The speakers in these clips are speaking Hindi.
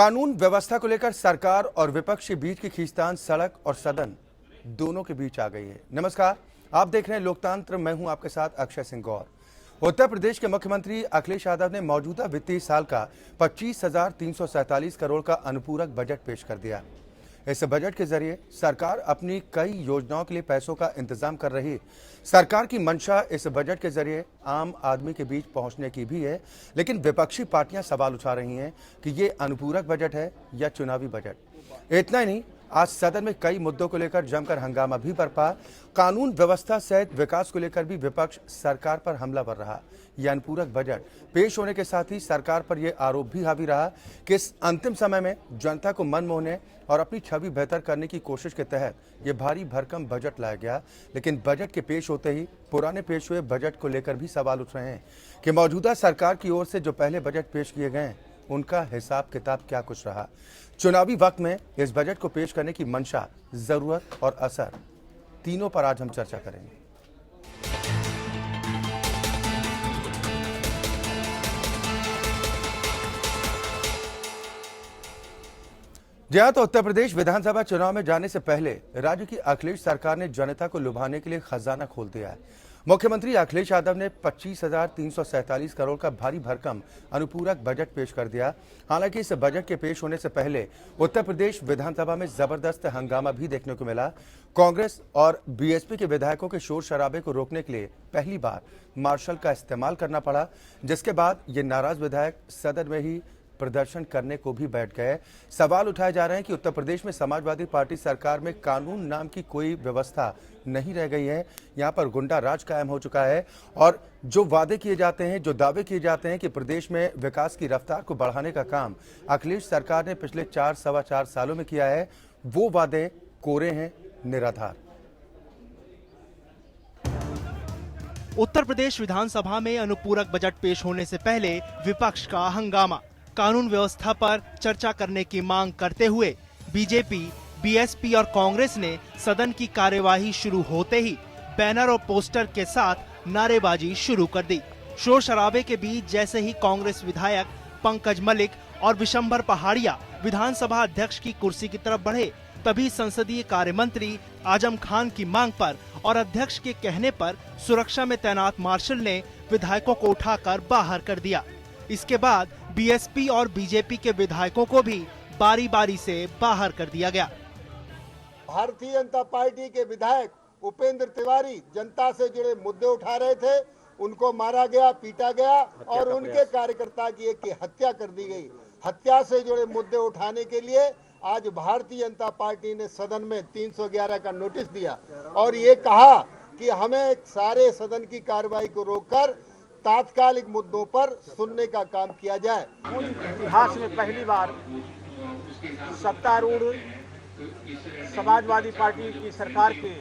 कानून व्यवस्था को लेकर सरकार और विपक्ष के बीच की खींचतान सड़क और सदन दोनों के बीच आ गई है। नमस्कार, आप देख रहे हैं लोकतंत्र। मैं हूं आपके साथ अक्षय सिंह गौर। उत्तर प्रदेश के मुख्यमंत्री अखिलेश यादव ने मौजूदा वित्तीय साल का 25,347 करोड़ का अनुपूरक बजट पेश कर दिया। इस बजट के जरिए सरकार अपनी कई योजनाओं के लिए पैसों का इंतजाम कर रही है। सरकार की मंशा इस बजट के जरिए आम आदमी के बीच पहुंचने की भी है, लेकिन विपक्षी पार्टियां सवाल उठा रही हैं कि ये अनुपूरक बजट है या चुनावी बजट। इतना ही नहीं, आज सदन में कई मुद्दों को लेकर जमकर हंगामा भी बरपा। कानून व्यवस्था सहित विकास को लेकर भी विपक्ष सरकार पर हमलावर रहा। यह अनुपूरक बजट पेश होने के साथ ही सरकार पर यह आरोप भी हावी रहा कि इस अंतिम समय में जनता को मन मोहने और अपनी छवि बेहतर करने की कोशिश के तहत यह भारी भरकम बजट लाया गया। लेकिन बजट के पेश होते ही पुराने पेश हुए बजट को लेकर भी सवाल उठ रहे हैं कि मौजूदा सरकार की ओर से जो पहले बजट पेश किए गए उनका हिसाब किताब क्या कुछ रहा। चुनावी वक्त में इस बजट को पेश करने की मंशा, जरूरत और असर तीनों पर आज हम चर्चा करेंगे। जी हां, तो उत्तर प्रदेश विधानसभा चुनाव में जाने से पहले राज्य की अखिलेश सरकार ने जनता को लुभाने के लिए खजाना खोल दिया है। मुख्यमंत्री अखिलेश यादव ने 25,347 करोड़ का भारी भरकम अनुपूरक बजट पेश कर दिया। हालांकि इस बजट के पेश होने से पहले उत्तर प्रदेश विधानसभा में जबरदस्त हंगामा भी देखने को मिला। कांग्रेस और बीएसपी के विधायकों के शोर शराबे को रोकने के लिए पहली बार मार्शल का इस्तेमाल करना पड़ा, जिसके बाद ये नाराज विधायक सदन में ही प्रदर्शन करने को भी बैठ गए। सवाल उठाए जा रहे हैं कि उत्तर प्रदेश में समाजवादी पार्टी सरकार में कानून नाम की कोई व्यवस्था नहीं रह गई है। यहां पर गुंडा राज कायम हो चुका है और जो वादे किए जाते हैं, जो दावे किए जाते हैं कि प्रदेश में विकास की रफ्तार को बढ़ाने का काम अखिलेश सरकार ने पिछले 4-4.25 सालों में किया है, वो वादे कोरे हैं, निराधार। उत्तर प्रदेश विधानसभा में अनुपूरक बजट पेश होने से पहले विपक्ष का हंगामा। कानून व्यवस्था पर चर्चा करने की मांग करते हुए बीजेपी, बीएसपी और कांग्रेस ने सदन की कार्यवाही शुरू होते ही बैनर और पोस्टर के साथ नारेबाजी शुरू कर दी। शोर शराबे के बीच जैसे ही कांग्रेस विधायक पंकज मलिक और विशंबर पहाड़िया विधानसभा अध्यक्ष की कुर्सी की तरफ बढ़े, तभी संसदीय कार्य मंत्री आजम खान की मांग पर और अध्यक्ष के कहने पर सुरक्षा में तैनात मार्शल ने विधायकों को उठाकर बाहर कर दिया। इसके बाद बीएसपी और बीजेपी के विधायकों को भी बारी बारी से बाहर कर दिया गया। भारतीय जनता पार्टी के विधायक उपेंद्र तिवारी जनता से जुड़े मुद्दे उठा रहे थे, उनको मारा गया, पीटा गया और उनके कार्यकर्ता की एक हत्या कर दी गई। हत्या से जुड़े मुद्दे उठाने के लिए आज भारतीय जनता पार्टी ने सदन में 311 का नोटिस दिया और ये कहा कि हमें सारे सदन की कार्रवाई को रोककर तात्कालिक मुद्दों पर सुनने का काम किया जाए। इतिहास में पहली बार सत्तारूढ़ समाजवादी पार्टी की सरकार के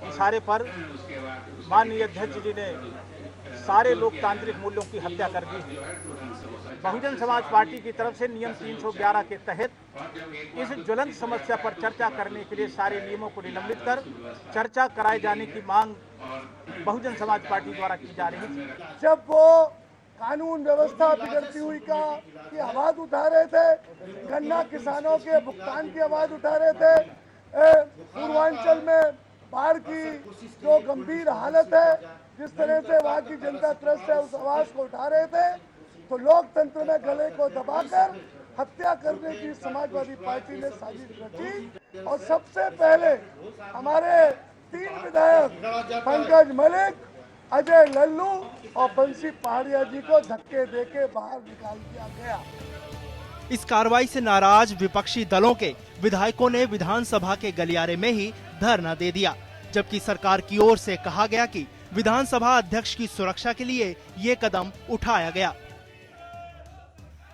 इशारे पर माननीय अध्यक्ष जी ने सारे लोकतांत्रिक मूल्यों की हत्या कर दी। बहुजन समाज पार्टी की तरफ से नियम 311 के तहत इस ज्वलंत समस्या पर चर्चा करने के लिए सारे नियमों को निलंबित कर चर्चा कराए जाने की मांग बहुजन समाज पार्टी द्वारा की जा रही थी। जब वो कानून व्यवस्था बिगड़ती हुई की आवाज उठा रहे थे, गन्ना किसानों के भुगतान की आवाज उठा रहे थे, पूर्वांचल में बाढ़ की जो गंभीर हालत है, जिस तरह से वहाँ की जनता त्रस्त है, उस आवाज को उठा रहे थे, तो लोकतंत्र में गले को दबाकर हत्या करने की समाजवादी पार्टी ने साजिश रची और सबसे पहले हमारे 3 विधायक पंकज मलिक, अजय लल्लू और बंसी पहाड़िया जी को धक्के देके बाहर निकाल दिया गया। इस कार्रवाई से नाराज विपक्षी दलों के विधायकों ने विधानसभा के गलियारे में ही धरना दे दिया, जबकि सरकार की ओर से कहा गया कि विधानसभा अध्यक्ष की सुरक्षा के लिए ये कदम उठाया गया।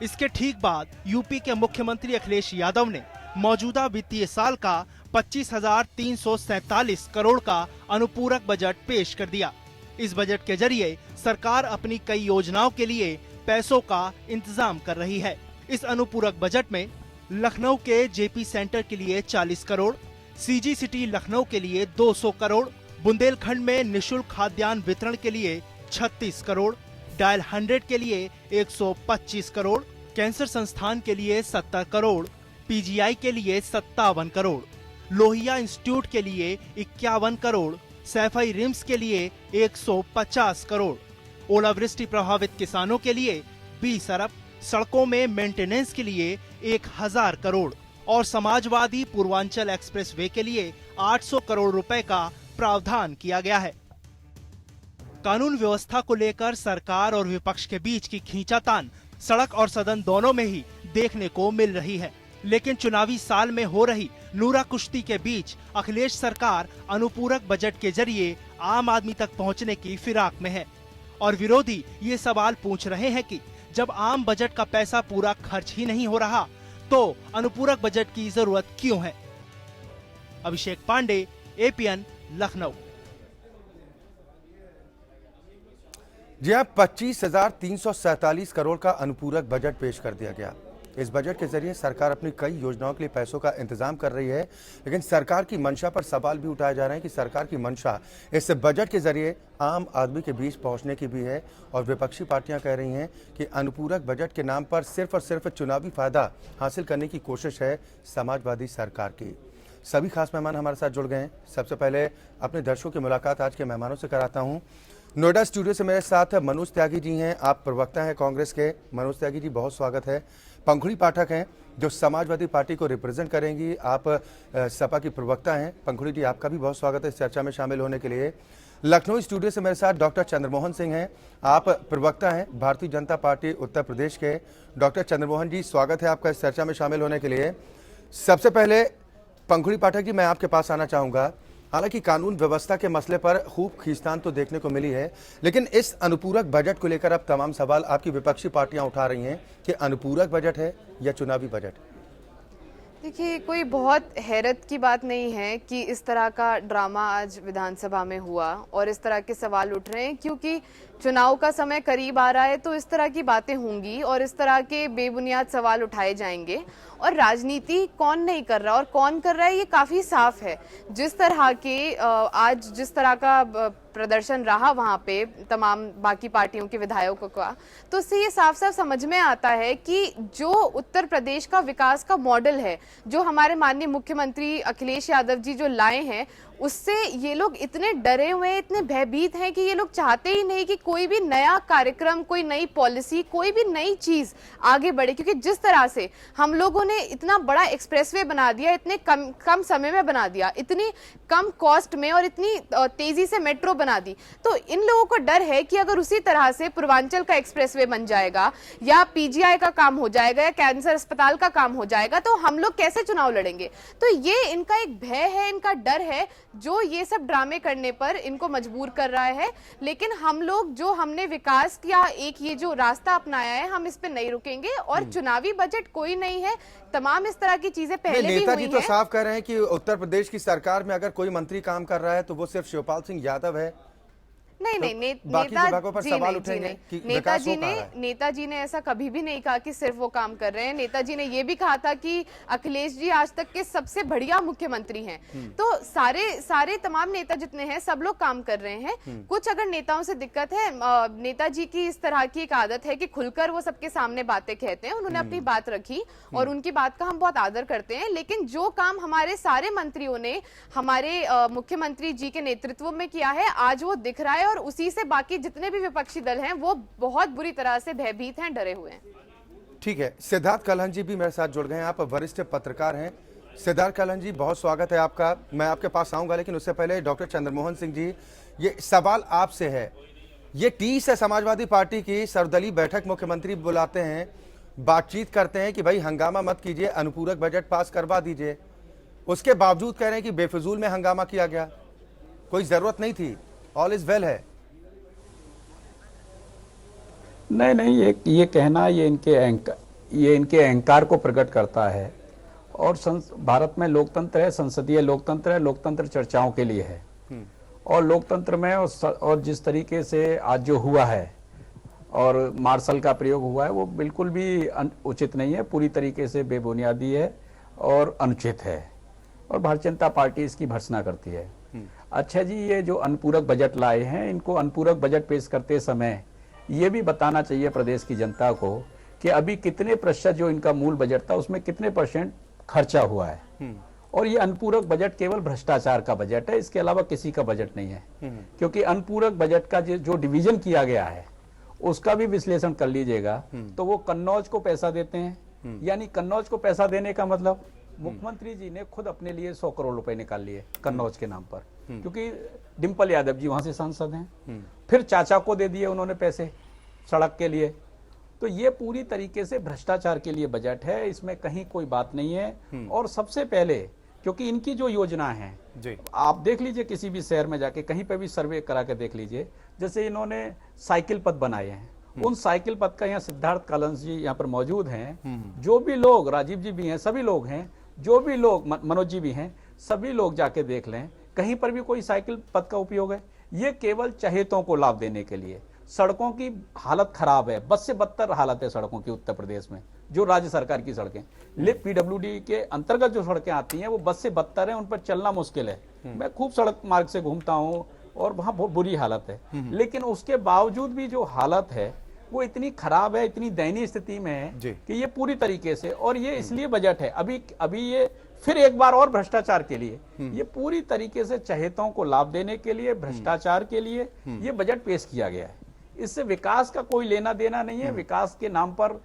इसके ठीक बाद यूपी के मुख्यमंत्री अखिलेश यादव ने मौजूदा वित्तीय साल का 25,347 करोड़ का अनुपूरक बजट पेश कर दिया। इस बजट के जरिए सरकार अपनी कई योजनाओं के लिए पैसों का इंतजाम कर रही है। इस अनुपूरक बजट में लखनऊ के जेपी सेंटर के लिए 40 करोड़, सीजी सिटी लखनऊ के लिए 200 करोड़, बुंदेलखंड में निःशुल्क खाद्यान्न वितरण के लिए 36 करोड़, डायल 100 के लिए 125 करोड़, कैंसर संस्थान के लिए 70 करोड़, पीजीआई के लिए 57 करोड़, लोहिया इंस्टीट्यूट के लिए 51 करोड़, सैफई रिम्स के लिए 150 करोड़, ओलावृष्टि प्रभावित किसानों के लिए 20 अरब, सड़कों में मेंटेनेंस के लिए 1000 करोड़ और समाजवादी पूर्वांचल एक्सप्रेसवे के लिए 800 करोड़ रुपए का प्रावधान किया गया है। कानून व्यवस्था को लेकर सरकार और विपक्ष के बीच की खींचातान सड़क और सदन दोनों में ही देखने को मिल रही है। लेकिन चुनावी साल में हो रही नूरा कुश्ती के बीच अखिलेश सरकार अनुपूरक बजट के जरिए आम आदमी तक पहुंचने की फिराक में है और विरोधी ये सवाल पूछ रहे हैं कि जब आम बजट का पैसा पूरा खर्च ही नहीं हो रहा तो अनुपूरक बजट की जरूरत क्यों है। अभिषेक पांडे, एपीएन, लखनऊ। जी हाँ, 25,347 करोड़ का अनुपूरक बजट पेश कर दिया गया। इस बजट के जरिए सरकार अपनी कई योजनाओं के लिए पैसों का इंतजाम कर रही है, लेकिन सरकार की मंशा पर सवाल भी उठाए जा रहे हैं कि सरकार की मंशा इस बजट के जरिए आम आदमी के बीच पहुंचने की भी है और विपक्षी पार्टियां कह रही हैं कि अनुपूरक बजट के नाम पर सिर्फ और सिर्फ चुनावी फायदा हासिल करने की कोशिश है समाजवादी सरकार की। सभी खास मेहमान हमारे साथ जुड़ गए हैं। सबसे पहले अपने दर्शकों की मुलाकात आज के मेहमानों से कराता हूँ। नोएडा स्टूडियो से मेरे साथ मनोज त्यागी जी हैं, आप प्रवक्ता हैं कांग्रेस के। मनोज त्यागी जी, बहुत स्वागत है। पंखुड़ी पाठक हैं जो समाजवादी पार्टी को रिप्रेजेंट करेंगी, आप सपा की प्रवक्ता हैं। पंखुड़ी जी, आपका भी बहुत स्वागत है इस चर्चा में शामिल होने के लिए। लखनऊ स्टूडियो से मेरे साथ डॉक्टर चंद्रमोहन सिंह हैं, आप प्रवक्ता हैं भारतीय जनता पार्टी उत्तर प्रदेश के। डॉक्टर चंद्रमोहन जी, स्वागत है आपका इस चर्चा में शामिल होने के लिए। सबसे पहले पंखुड़ी पाठक जी, मैं आपके पास आना चाहूँगा। हालांकि कानून व्यवस्था के मसले पर खूब खींचतान तो देखने को मिली है, लेकिन इस अनुपूरक बजट को लेकर अब तमाम सवाल आपकी विपक्षी पार्टियां उठा रही हैं कि अनुपूरक बजट है या चुनावी बजट। देखिए, कोई बहुत हैरत की बात नहीं है कि इस तरह का ड्रामा आज विधानसभा में हुआ और इस तरह के सवाल उठ रहे हैं, क्योंकि चुनाव का समय करीब आ रहा है तो इस तरह की बातें होंगी और इस तरह के बेबुनियाद सवाल उठाए जाएंगे। और राजनीति कौन नहीं कर रहा और कौन कर रहा है ये काफी साफ है। जिस तरह के आज जिस तरह का प्रदर्शन रहा वहां पे तमाम बाकी पार्टियों के विधायकों का, तो उससे ये साफ साफ समझ में आता है कि जो उत्तर प्रदेश का विकास का मॉडल है, जो हमारे माननीय मुख्यमंत्री अखिलेश यादव जी जो लाए हैं, उससे ये लोग इतने डरे हुए हैं, इतने भयभीत हैं कि ये लोग चाहते ही नहीं कि कोई भी नया कार्यक्रम, कोई नई पॉलिसी, कोई भी नई चीज आगे बढ़े। क्योंकि जिस तरह से हम लोगों ने इतना बड़ा एक्सप्रेसवे बना दिया, इतने कम समय में बना दिया, इतनी कम कॉस्ट में और इतनी तेजी से मेट्रो बना दी, तो इन लोगों को डर है कि अगर उसी तरह से पूर्वांचल का एक्सप्रेसवे बन जाएगा या पीजीआई का काम हो जाएगा या कैंसर अस्पताल का काम हो जाएगा तो हम लोग कैसे चुनाव लड़ेंगे। तो ये इनका एक भय है, इनका डर है, जो ये सब ड्रामे करने पर इनको मजबूर कर रहा है। लेकिन हम लोग जो हमने विकास किया, एक ये जो रास्ता अपनाया है, हम इस पे नहीं रुकेंगे। और चुनावी बजट कोई नहीं है, तमाम इस तरह की चीजें पहले भी हुई हैं। नेताजी तो साफ कह रहे हैं कि उत्तर प्रदेश की सरकार में अगर कोई मंत्री काम कर रहा है तो वो सिर्फ शिवपाल सिंह यादव है। नहीं तो नहीं, नेताजी ने ऐसा कभी भी नहीं कहा कि सिर्फ वो काम कर रहे हैं। नेताजी ने ये भी कहा था कि अखिलेश जी आज तक के सबसे बढ़िया मुख्यमंत्री हैं। तो सारे तमाम नेता जितने हैं सब लोग काम कर रहे हैं। कुछ अगर नेताओं से दिक्कत है, नेताजी की इस तरह की एक आदत है कि खुलकर वो सबके सामने बातें कहते हैं। उन्होंने अपनी बात रखी और उनकी बात का हम बहुत आदर करते हैं। लेकिन जो काम हमारे सारे मंत्रियों ने हमारे मुख्यमंत्री जी के नेतृत्व में किया है, आज वो दिख रहा है और उसी से बाकी जितने भी विपक्षी दल हैं वो बहुत बुरी तरह से भयभीत हैं, डरे हुए हैं। ठीक है, सिद्धार्थ कलहन जी भी मेरे साथ जुड़ गए हैं, आप वरिष्ठ पत्रकार हैं। सिद्धार्थ कलहन जी, बहुत स्वागत है आपका। मैं आपके पास आऊंगा, लेकिन उससे पहले डॉक्टर चंद्रमोहन सिंह जी, ये सवाल आपसे है। ये 30 है समाजवादी पार्टी की सर्वदलीय बैठक मुख्यमंत्री बुलाते हैं, बातचीत करते हैं कि भाई हंगामा मत कीजिए, अनुपूरक बजट पास करवा दीजिए। उसके बावजूद कह रहे हैं कि बेफिजूल में हंगामा किया गया, कोई जरूरत नहीं थी, ऑल इज वेल है। नहीं, ये कहना ये इनके अहंकार को प्रकट करता है। और भारत में लोकतंत्र है, संसदीय लोकतंत्र है, लोकतंत्र चर्चाओं के लिए है। और लोकतंत्र में और जिस तरीके से आज जो हुआ है और मार्शल का प्रयोग हुआ है, वो बिल्कुल भी उचित नहीं है, पूरी तरीके से बेबुनियादी है और अनुचित है। और भारतीय जनता पार्टी इसकी भर्त्सना करती है। अच्छा जी, ये जो अनुपूरक बजट लाए हैं, इनको अनुपूरक बजट पेश करते समय ये भी बताना चाहिए प्रदेश की जनता को कि अभी कितने प्रतिशत जो इनका मूल बजट था उसमें कितने % खर्चा हुआ है। और ये अनुपूरक बजट केवल भ्रष्टाचार का बजट है, इसके अलावा किसी का बजट नहीं है। क्योंकि अनुपूरक बजट का जो डिवीजन किया गया है उसका भी विश्लेषण कर लीजिएगा तो वो कन्नौज को पैसा देते हैं, यानी कन्नौज को पैसा देने का मतलब मुख्यमंत्री जी ने खुद अपने लिए 100 करोड़ रुपए निकाल लिए कन्नौज के नाम पर, क्योंकि डिम्पल यादव जी वहां से सांसद हैं। फिर चाचा को दे दिए उन्होंने पैसे सड़क के लिए। तो ये पूरी तरीके से भ्रष्टाचार के लिए बजट है, इसमें कहीं कोई बात नहीं है। और सबसे पहले क्योंकि इनकी जो योजना है जी। आप देख लीजिए, किसी भी शहर में जाके कहीं पे भी सर्वे करा के देख लीजिए, जैसे इन्होंने साइकिल पथ बनाए हैं, उन साइकिल पथ का यहाँ सिद्धार्थ कालंस जी यहाँ पर मौजूद हैं, जो भी लोग, राजीव जी भी हैं, सभी लोग हैं, जो भी लोग, मनोज जी भी हैं, सभी लोग जाके देख लें, कहीं पर भी कोई साइकिल पथ का उपयोग है। ये केवल चहेतों को लाभ देने के लिए। सड़कों की हालत खराब है, बद से बदतर हालत है सड़कों की उत्तर प्रदेश में, जो राज्य सरकार की सड़कें, पीडब्ल्यूडी के अंतर्गत जो सड़कें आती हैं वो बद से बदतर है, उन पर चलना मुश्किल है। मैं खूब सड़क मार्ग से घूमता हूँ और वहां बहुत बुरी हालत है, लेकिन उसके बावजूद भी जो हालत है वो इतनी खराब है, इतनी दयनीय स्थिति में है कि ये पूरी तरीके से, और ये इसलिए बजट है अभी ये फिर एक बार और भ्रष्टाचार के लिए, ये पूरी तरीके से चहेतों को लाभ देने के लिए, भ्रष्टाचार के लिए ये बजट पेश किया गया है। इससे विकास का कोई लेना देना नहीं है। विकास के नाम पर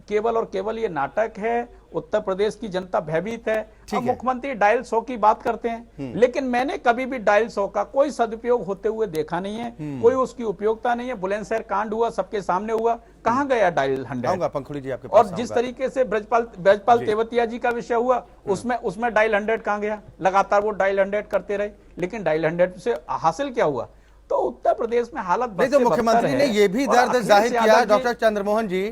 केवल और केवल ये नाटक है। उत्तर प्रदेश की जनता भयभीत है। अब मुख्यमंत्री डायल 100 की बात करते हैं, लेकिन मैंने कभी भी डायल 100 का कोई सदुपयोग होते हुए देखा नहीं है, कोई उसकी उपयोगिता नहीं है। बुलंदशहर कांड हुआ, सबके सामने हुआ, कहां गया डायल 100? पंखुड़ी जी आपके पास और जिस तरीके से ब्रजपाल तेवतिया जी का विषय हुआ, उसमें डायल 100 कहां गया? लगातार वो डायल 100 करते रहे, लेकिन डायल 100 से हासिल क्या हुआ? तो उत्तर प्रदेश में हालत नहीं, तो मुख्यमंत्री ने यह भी दर्द जाहिर किया डॉक्टर चंद्रमोहन जी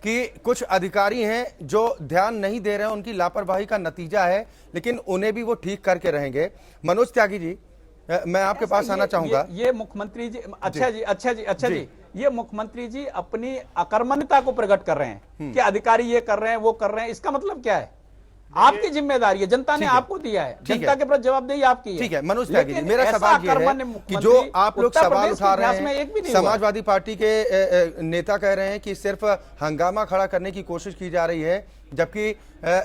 कि कुछ अधिकारी हैं जो ध्यान नहीं दे रहे हैं, उनकी लापरवाही का नतीजा है, लेकिन उन्हें भी वो ठीक करके रहेंगे। मनोज त्यागी जी, मैं आपके पास आना चाहूंगा। ये मुख्यमंत्री जी, अच्छा जी, ये मुख्यमंत्री जी अपनी अकर्मण्यता को प्रकट कर रहे हैं कि अधिकारी ये कर रहे हैं, वो कर रहे हैं। इसका मतलब क्या है? आपकी जिम्मेदारी है, जनता ने आपको दिया है, जनता के प्रति जवाबदेही आपकी है। ठीक है मनोज त्यागी जी, मेरा सवाल ये है कि जो आप लोग सवाल उठा रहे हैं, समाजवादी पार्टी के नेता कह रहे हैं कि सिर्फ हंगामा खड़ा करने की कोशिश की जा रही है, जबकि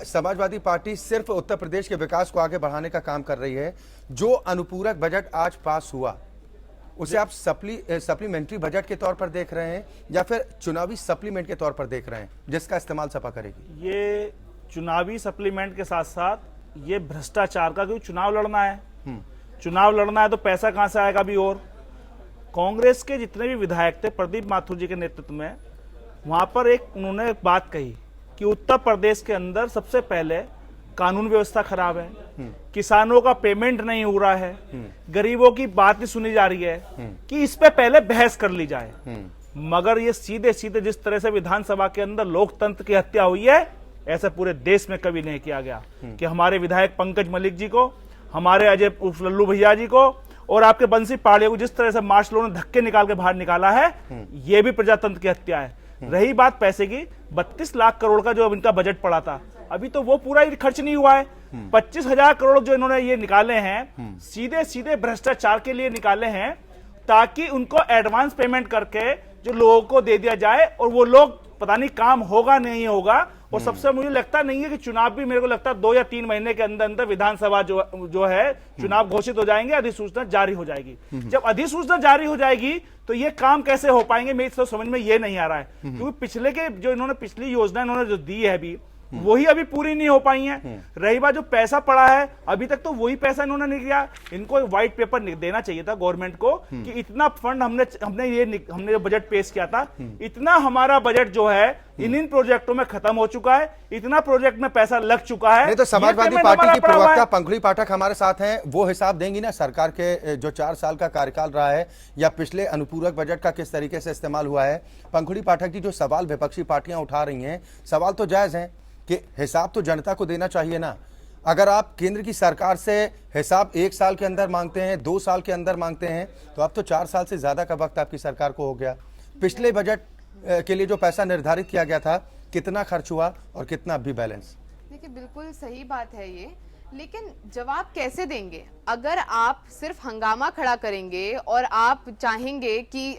समाजवादी पार्टी सिर्फ उत्तर प्रदेश के विकास को आगे बढ़ाने का काम कर रही है। जो अनुपूरक बजट आज पास हुआ उसे आप सप्लीमेंट्री बजट के तौर पर देख रहे हैं या फिर चुनावी सप्लीमेंट के तौर पर देख रहे हैं जिसका इस्तेमाल सपा करेगी? ये चुनावी सप्लीमेंट के साथ साथ ये भ्रष्टाचार का, क्योंकि चुनाव लड़ना है, चुनाव लड़ना है तो पैसा कहां से आएगा? भी और कांग्रेस के जितने भी विधायक थे प्रदीप माथुर जी के नेतृत्व में, वहां पर उन्होंने एक बात कही कि उत्तर प्रदेश के अंदर सबसे पहले कानून व्यवस्था खराब है, किसानों का पेमेंट नहीं हो रहा है, गरीबों की बात नहीं सुनी जा रही है कि इस पे पहले बहस कर ली जाए। मगर ये सीधे सीधे जिस तरह से विधानसभा के अंदर लोकतंत्र की हत्या हुई है, ऐसा पूरे देश में कभी नहीं किया गया कि हमारे विधायक पंकज मलिक जी को, हमारे अजय उर्फ लल्लू भैया जी को और आपके बंसी पाड़िया को जिस तरह से मार्शलों ने धक्के निकाल के बाहर निकाला है, यह भी प्रजातंत्र की हत्या है। रही बात पैसे की, 32 लाख करोड़ का जो इनका बजट पड़ा था, अभी तो वो पूरा ही खर्च नहीं हुआ है। 25,000 करोड़ जो इन्होंने ये निकाले हैं, सीधे सीधे भ्रष्टाचार के लिए निकाले हैं, ताकि उनको एडवांस पेमेंट करके जो लोगों को दे दिया जाए और वो लोग पता नहीं काम होगा नहीं होगा। और सबसे मुझे लगता नहीं है कि चुनाव भी, मेरे को लगता है 2 या 3 महीने के अंदर अंदर विधानसभा जो है चुनाव घोषित हो जाएंगे, अधिसूचना जारी हो जाएगी। जब अधिसूचना जारी हो जाएगी तो ये काम कैसे हो पाएंगे, मेरी तो समझ में ये नहीं आ रहा है। क्योंकि पिछले के जो इन्होंने पिछली योजना इन्होंने जो दी है अभी, वही अभी पूरी नहीं हो पाई है। रही बात जो पैसा पड़ा है, अभी तक तो वही पैसा इन्होंने नहीं दिया। इनको व्हाइट पेपर देना चाहिए था गवर्नमेंट को कि इतना फंड हमने जो बजट पेश किया था, इतना हमारा बजट जो है इन प्रोजेक्टों में खत्म हो चुका है, इतना प्रोजेक्ट में पैसा लग चुका है। नहीं तो समाजवादी पार्टी की प्रवक्ता पंखुड़ी पाठक हमारे साथ हैं, वो हिसाब देंगी ना सरकार के जो 4 साल का कार्यकाल रहा है या पिछले अनुपूरक बजट का किस तरीके से इस्तेमाल हुआ है। पंखुड़ी पाठक जी, जो सवाल विपक्षी पार्टियां उठा रही हैं, सवाल तो जायज हैं कि हिसाब तो जनता को देना चाहिए ना। अगर आप केंद्र की सरकार से हिसाब 1 साल के अंदर मांगते हैं, 2 साल के अंदर मांगते हैं, तो अब तो 4 साल से ज्यादा का वक्त आपकी सरकार को हो गया। पिछले बजट के लिए जो पैसा निर्धारित किया गया था, कितना खर्च हुआ और कितना अभी बैलेंस? देखिए, बिल्कुल सही बात है ये, लेकिन जवाब कैसे देंगे? अगर आप सिर्फ हंगामा खड़ा करेंगे और आप चाहेंगे कि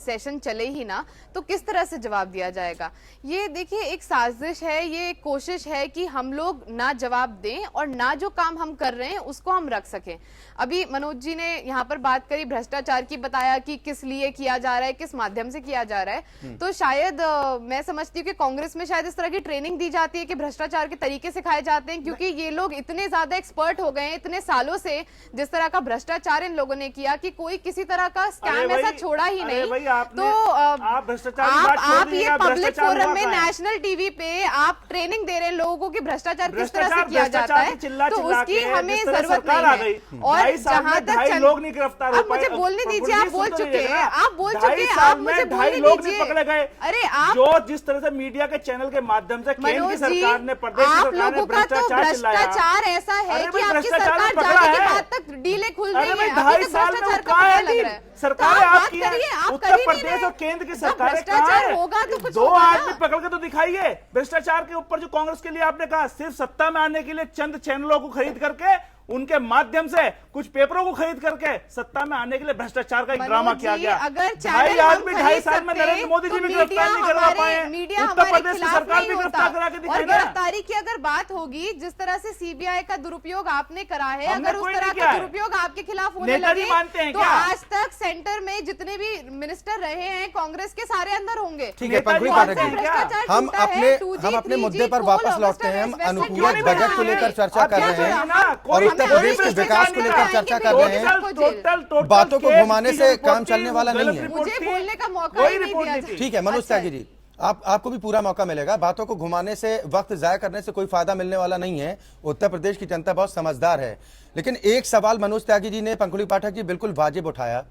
सेशन चले ही ना, तो किस तरह से जवाब दिया जाएगा? ये देखिए, एक साजिश है, ये एक कोशिश है कि हम लोग ना जवाब दें और ना जो काम हम कर रहे हैं उसको हम रख सकें। अभी मनोज जी ने यहाँ पर बात करी भ्रष्टाचार की, बताया कि किस लिए किया जा रहा है, किस माध्यम से किया जा रहा है। तो शायद मैं समझती हूँ कि कांग्रेस में शायद इस तरह की ट्रेनिंग दी जाती है कि भ्रष्टाचार के तरीके सिखाए जाते हैं, क्योंकि ये लोग इतने ज्यादा एक्सपर्ट हो गए हैं इतने सालों से, जिस तरह का भ्रष्टाचार इन लोगों ने किया कि कोई किसी तरह का स्कैम ऐसा छोड़ा ही नहीं। तो आप भ्रष्टाचार की बात छोड़ आप दीजिए, ये आप पब्लिक भ्रष्टाचार फोरम हुआ में कहाँ है? नेशनल टीवी पे आप ट्रेनिंग दे रहे हैं लोगों को कि भ्रष्टाचार किस तरह से किया जाता भ्रष्टाचार है, की चिल्ला तो चिल्ला उसकी के हमें जिस तरह जरूरत सरकार आ नहीं गई, है। और 2.5 साल में जहां तक 2.5 लोग नहीं गिरफ्तार हो अब मुझे पाए। बोलने दीजिए, आप बोल चुके हैं, आप बोल 2.5 चुके हैं, साल आप में मुझे 2.5 बोलने लोग नहीं दीजिए। पकड़े गए। अरे आप जो जिस तरह से मीडिया के चैनल के माध्यम से केंद्र की मनोज जी, सरकार ने, प्रदेश की आप सरकार ने लोगों का तो भ्रष्टाचार ऐसा है अरे कि भाई, आपकी भ्रष्टाचार सरकार में पकड़ा जाने के है। बाद तक डीले खुल अरे रही भाई, है, 2.5 अभी तक साल में भ्रष्टाचार का कहाँ पता है लग डील? रहा है। सरकारें तो आप बात आपकी हैं, करिए, आप उत्तर कर ही नहीं प्रदेश रहे। और केंद्र की जब सरकारें कहाँ भ्रष्टाचार हैं? होगा तो कुछ 2 होगा ना। आदमी पकड़ के तो दिखाइए। भ्रष्टाचार के ऊपर जो कांग्रेस के लिए आपने कहा, सिर्फ सत्ता में आने के लिए चंद चैनलों को खरीद करके, उनके माध्यम से कुछ पेपरों को खरीद करके सत्ता में आने के लिए भ्रष्टाचार का एक ड्रामा किया गया। अगर 2.5 आदमी 2.5 साल में नरेंद्र मोदी जी भी गिरफ्तार नहीं करवा पाए, उत्तर प्रदेश की सरकार भी गिरफ्तार करा के और दिखाई ना। गिरफ्तारी की अगर बात होगी, जिस तरह से सीबीआई का दुरुपयोग आपने करा है, हमने अगर उस कोई तरह नहीं का किया है। दुरुपयोग आपके खिलाफ होने नेताजी लगे मानते हैं तो क्या? आज तक सेंटर में जितने भी मिनिस्टर रहे हैं कांग्रेस के, सारे अंदर होंगे। ठीक है नेताजी पंकुड़ी मानते पाठक हैं जी, क्या? भ्रष्टाचार हम टूटा है, 2G, अपने 3G, मुद्दे पर कोल, वापस ऑगस्ट लौटते हैं। हम अरेस्ट, अनुपूरक वेस्ट बजट को में लेकर चर्चा कर रहे हैं और उत्तर हमने प्रदेश के आगे विकास को लेकर जाएंगे, चर्चा कर रहे हैं। बातों को घुमाने से काम चलने वाला नहीं है। मुझे बोलने का मौका ही नहीं दिया जाता। ठीक है मनोज त्यागी जी, आपको भी पूरा मौका मिलेगा। बातों को घुमाने से, वक्त जाया करने से कोई फायदा मिलने वाला नहीं है। उत्तर प्रदेश की जनता बहुत समझदार है। लेकिन एक सवाल मनोज त्यागी जी ने, पंकुड़ी पाठक जी, बिल्कुल वाजिब उठाया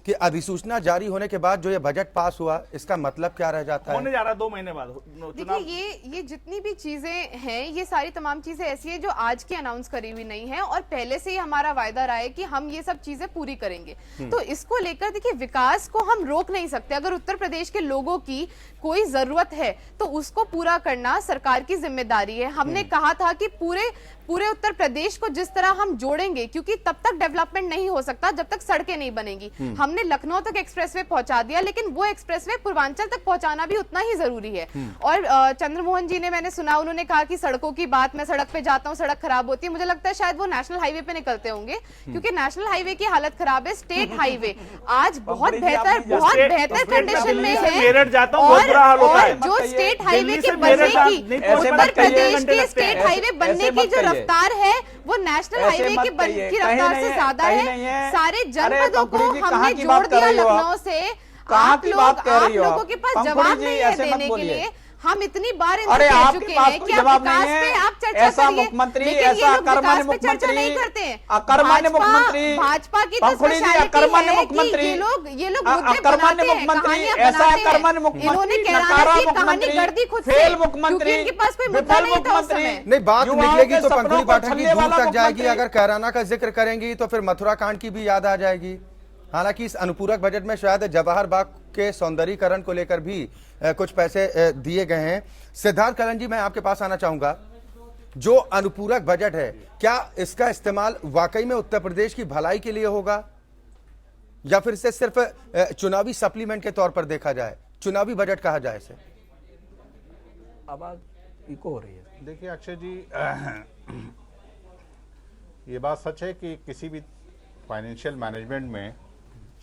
कि अधिसूचना जारी होने के बाद जो ये बजट पास हुआ, इसका मतलब क्या रह जाता होने है? जा रहा 2 महीने बाद चुनाव। देखिए, ये जितनी भी चीजें हैं, ये सारी तमाम चीजें ऐसी हैं जो आज की अनाउंस करी हुई नहीं है और पहले से ही हमारा वायदा रहा है कि हम ये सब चीजें पूरी करेंगे। तो इसको लेकर देखिए, विकास को हम रोक नहीं सकते। अगर उत्तर प्रदेश के लोगों की कोई जरूरत है तो उसको पूरा करना सरकार की जिम्मेदारी है। हमने कहा था कि पूरे उत्तर प्रदेश को जिस तरह हम जोड़ेंगे, क्योंकि तब तक डेवलपमेंट नहीं हो सकता जब तक सड़कें नहीं बनेंगी। हमने लखनऊ तक एक्सप्रेसवे पहुंचा दिया, लेकिन वो एक्सप्रेसवे पूर्वांचल तक पहुंचाना भी उतना ही जरूरी है। और चंद्रमोहन जी ने, मैंने सुना, उन्होंने कहा कि सड़कों की बात, मैं सड़क पे जाता हूँ, सड़क खराब होती है। मुझे लगता है शायद वो नेशनल हाईवे पे निकलते होंगे, क्योंकि नेशनल हाईवे की हालत खराब है। स्टेट हाईवे आज बहुत बेहतर कंडीशन में है। मेरठ जाता हूं, बहुत बुरा हाल होता है। जो स्टेट हाईवे दिल्ली के से बनने मेरठ की, नहीं पहुंच उत्तर पाते, प्रदेश 2 घंटे के लगते स्टेट हैं। हाईवे बनने की जो रफ्तार है वो नेशनल हाईवे की रफ्तार से ज्यादा है। सारे जनपदों को हमने जोड़ दिया लखनऊ से। आप लोगों के पास जवाब नहीं है देने के लिए। हम इतनी बार इनसे कह चुके हैं कि आप विकास पे आप चर्चा करिए, लेकिन ये लोग विकास पे चर्चा नहीं करते हैं। भाजपा की तो स्पेशलिटी है कि ये लोग मुद्दे बनाते हैं, कहानियां बनाते हैं। इन्होंने कैराना की कहानी गढ़ दी खुद से, क्योंकि इनके पास कोई मुद्दा नहीं था उस समय। नहीं, बात निकलेगी तो पंकुड़ी पाठक की दूर तक जाएगी। अगर कैराना का जिक्र करेंगी तो फिर मथुरा कांड की भी याद आ जाएगी। हालांकि इस अनुपूरक बजट में शायद जवाहर बाग के सौंदर्यीकरण को लेकर भी कुछ पैसे दिए गए हैं। सिद्धार्थ कलन जी, मैं आपके पास आना चाहूंगा। जो अनुपूरक बजट है, क्या इसका इस्तेमाल वाकई में उत्तर प्रदेश की भलाई के लिए होगा या फिर इसे सिर्फ चुनावी सप्लीमेंट के तौर पर देखा जाए, चुनावी बजट कहा जाए इसे? आवाज इको हो रही है। देखिए अक्षय जी, ये बात सच है कि किसी भी फाइनेंशियल मैनेजमेंट में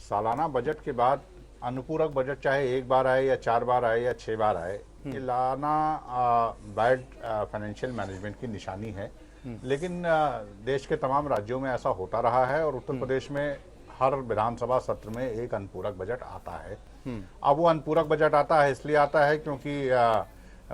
सालाना बजट के बाद अनुपूरक बजट चाहे 1 बार आए या 4 बार आए या 6 बार आए, ये लाना बैड फाइनेंशियल मैनेजमेंट की निशानी है। लेकिन देश के तमाम राज्यों में ऐसा होता रहा है और उत्तर प्रदेश में हर विधानसभा सत्र में एक अनुपूरक बजट आता है। अब वो अनुपूरक बजट आता है इसलिए आता है क्योंकि